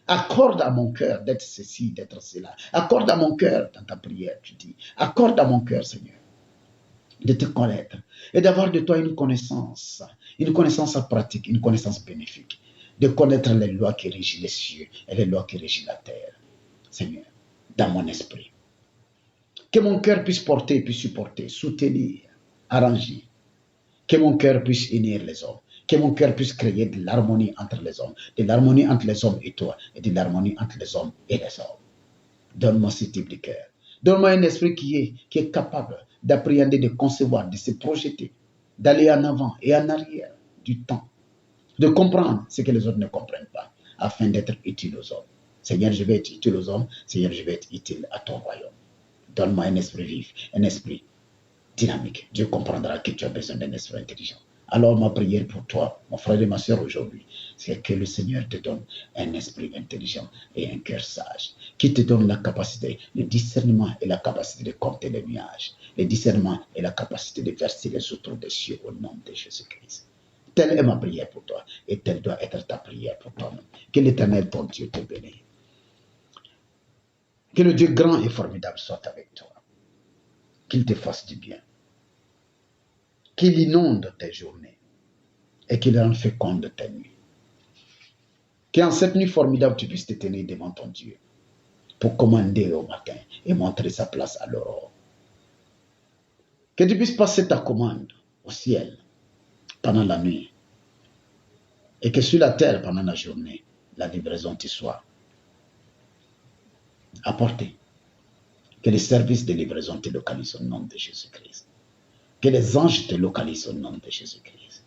Accorde à mon cœur d'être ceci, d'être cela. Accorde à mon cœur dans ta prière, tu dis. Accorde à mon cœur, Seigneur, de te connaître et d'avoir de toi une connaissance pratique, une connaissance bénéfique. De connaître les lois qui régissent les cieux et les lois qui régissent la terre. Seigneur, dans mon esprit. Que mon cœur puisse porter, puisse supporter, soutenir, arranger. Que mon cœur puisse unir les hommes. Que mon cœur puisse créer de l'harmonie entre les hommes. De l'harmonie entre les hommes et toi. Et de l'harmonie entre les hommes et les hommes. Donne-moi ce type de cœur. Donne-moi un esprit qui est capable d'appréhender, de concevoir, de se projeter, d'aller en avant et en arrière du temps. De comprendre ce que les autres ne comprennent pas, afin d'être utile aux hommes. Seigneur, je vais être utile aux hommes. Seigneur, je vais être utile à ton royaume. Donne-moi un esprit vif, un esprit dynamique. Dieu comprendra que tu as besoin d'un esprit intelligent. Alors ma prière pour toi, mon frère et ma soeur aujourd'hui, c'est que le Seigneur te donne un esprit intelligent et un cœur sage, qui te donne la capacité, le discernement et la capacité de compter les nuages, le discernement et la capacité de verser les outres des cieux au nom de Jésus-Christ. Telle est ma prière pour toi et telle doit être ta prière pour toi-même. Que l'Éternel, ton Dieu, te bénisse. Que le Dieu grand et formidable soit avec toi. Qu'il te fasse du bien. Qu'il inonde tes journées et qu'il rende féconde tes nuits. Qu'en cette nuit formidable, tu puisses te tenir devant ton Dieu pour commander au matin et montrer sa place à l'aurore. Que tu puisses passer ta commande au ciel pendant la nuit et que sur la terre pendant la journée, la livraison te soit apportée. Que les services de livraison te localisent au nom de Jésus-Christ. Que les anges te localisent au nom de Jésus-Christ.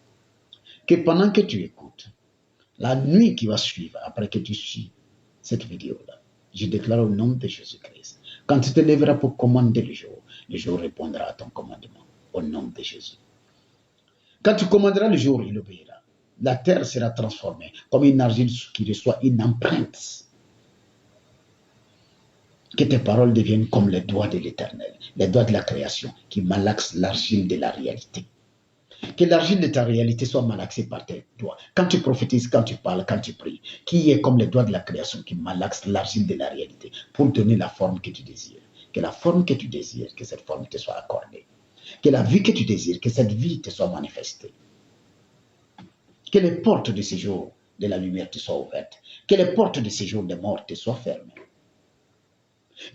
Que pendant que tu écoutes, la nuit qui va suivre, après que tu suis cette vidéo-là, je déclare au nom de Jésus-Christ. Quand tu te lèveras pour commander le jour répondra à ton commandement, au nom de Jésus. Quand tu commanderas le jour, il obéira. La terre sera transformée comme une argile qui reçoit une empreinte. Que tes paroles deviennent comme les doigts de l'Éternel, les doigts de la création, qui malaxent l'argile de la réalité. Que l'argile de ta réalité soit malaxée par tes doigts. Quand tu prophétises, quand tu parles, quand tu pries, qui est comme les doigts de la création qui malaxent l'argile de la réalité pour donner la forme que tu désires. Que la forme que tu désires, que cette forme te soit accordée. Que la vie que tu désires, que cette vie te soit manifestée. Que les portes de séjour de la lumière te soient ouvertes. Que les portes de séjour des morts te soient fermées.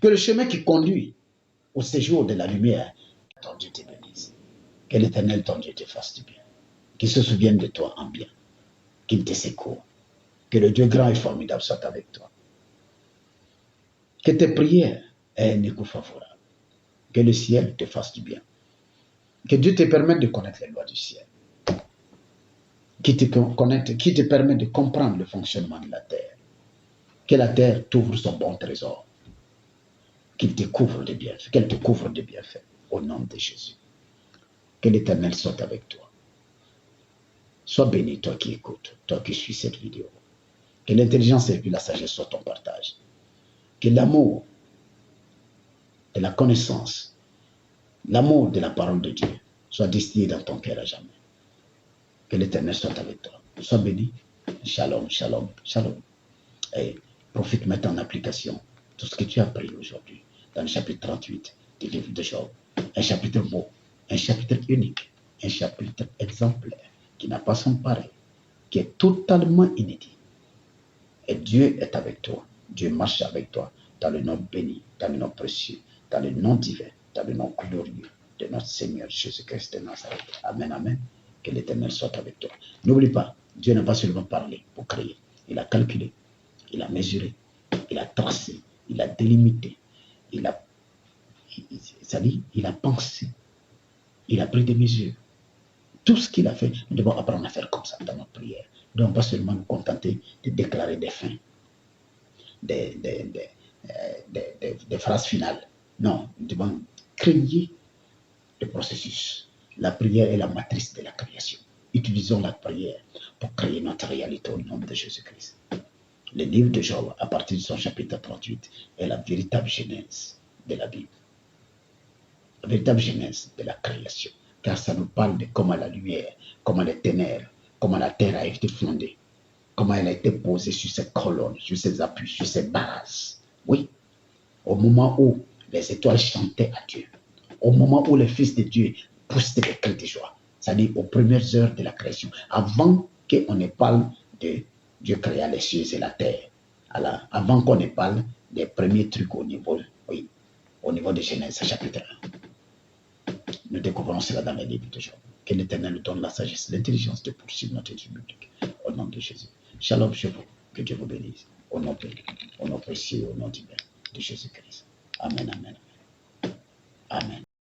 Que le chemin qui conduit au séjour de la lumière, ton Dieu te bénisse. Que l'Éternel, ton Dieu, te fasse du bien. Qu'il se souvienne de toi en bien. Qu'il te secoue. Que le Dieu grand et formidable soit avec toi. Que tes prières aient un écho favorable. Que le ciel te fasse du bien. Que Dieu te permette de connaître les lois du ciel. Qui te permet de comprendre le fonctionnement de la terre. Que la terre t'ouvre son bon trésor. Qu'il te couvre de bienfaits. Qu'elle te couvre de bienfaits. Au nom de Jésus. Que l'Éternel soit avec toi. Sois béni, toi qui écoutes, toi qui suis cette vidéo. Que l'intelligence et la sagesse soient ton partage. Que l'amour de la connaissance, l'amour de la parole de Dieu soit distillé dans ton cœur à jamais. Que l'Éternel soit avec toi. Sois béni. Shalom, shalom, shalom. Et profite, mets en application tout ce que tu as appris aujourd'hui dans le chapitre 38 du livre de Job. Un chapitre beau, un chapitre unique, un chapitre exemplaire qui n'a pas son pareil, qui est totalement inédit. Et Dieu est avec toi. Dieu marche avec toi dans le nom béni, dans le nom précieux, dans le nom divin, dans le nom glorieux de notre Seigneur Jésus-Christ de Nazareth. Amen, amen. Que l'Éternel soit avec toi. N'oublie pas, Dieu n'a pas seulement parlé pour créer. Il a calculé, il a mesuré, il a tracé, il a délimité, il a pensé, il a pris des mesures. Tout ce qu'il a fait, nous devons apprendre à faire comme ça dans notre prière. Nous ne devons pas seulement nous contenter de déclarer des fins, des phrases finales. Non, nous devons créer le processus. La prière est la matrice de la création. Utilisons la prière pour créer notre réalité au nom de Jésus-Christ. Le livre de Job, à partir de son chapitre 38, est la véritable genèse de la Bible. La véritable genèse de la création. Car ça nous parle de comment la lumière, comment les ténèbres, comment la terre a été fondée, comment elle a été posée sur ses colonnes, sur ses appuis, sur ses bases. Oui, au moment où les étoiles chantaient à Dieu, au moment où les fils de Dieu poussaient des cris de joie, c'est-à-dire aux premières heures de la création, avant qu'on ne parle de Dieu créa les cieux et la terre, avant qu'on ne parle des premiers trucs au niveau de Genèse chapitre 1. Nous découvrons cela dans les livres de Job. Que l'Éternel nous donne la sagesse, l'intelligence de poursuivre notre étude biblique. Au nom de Jésus. Shalom chez vous. Que Dieu vous bénisse. Au nom précieux, au nom divin de Jésus-Christ. Amen, amen, amen. Amen.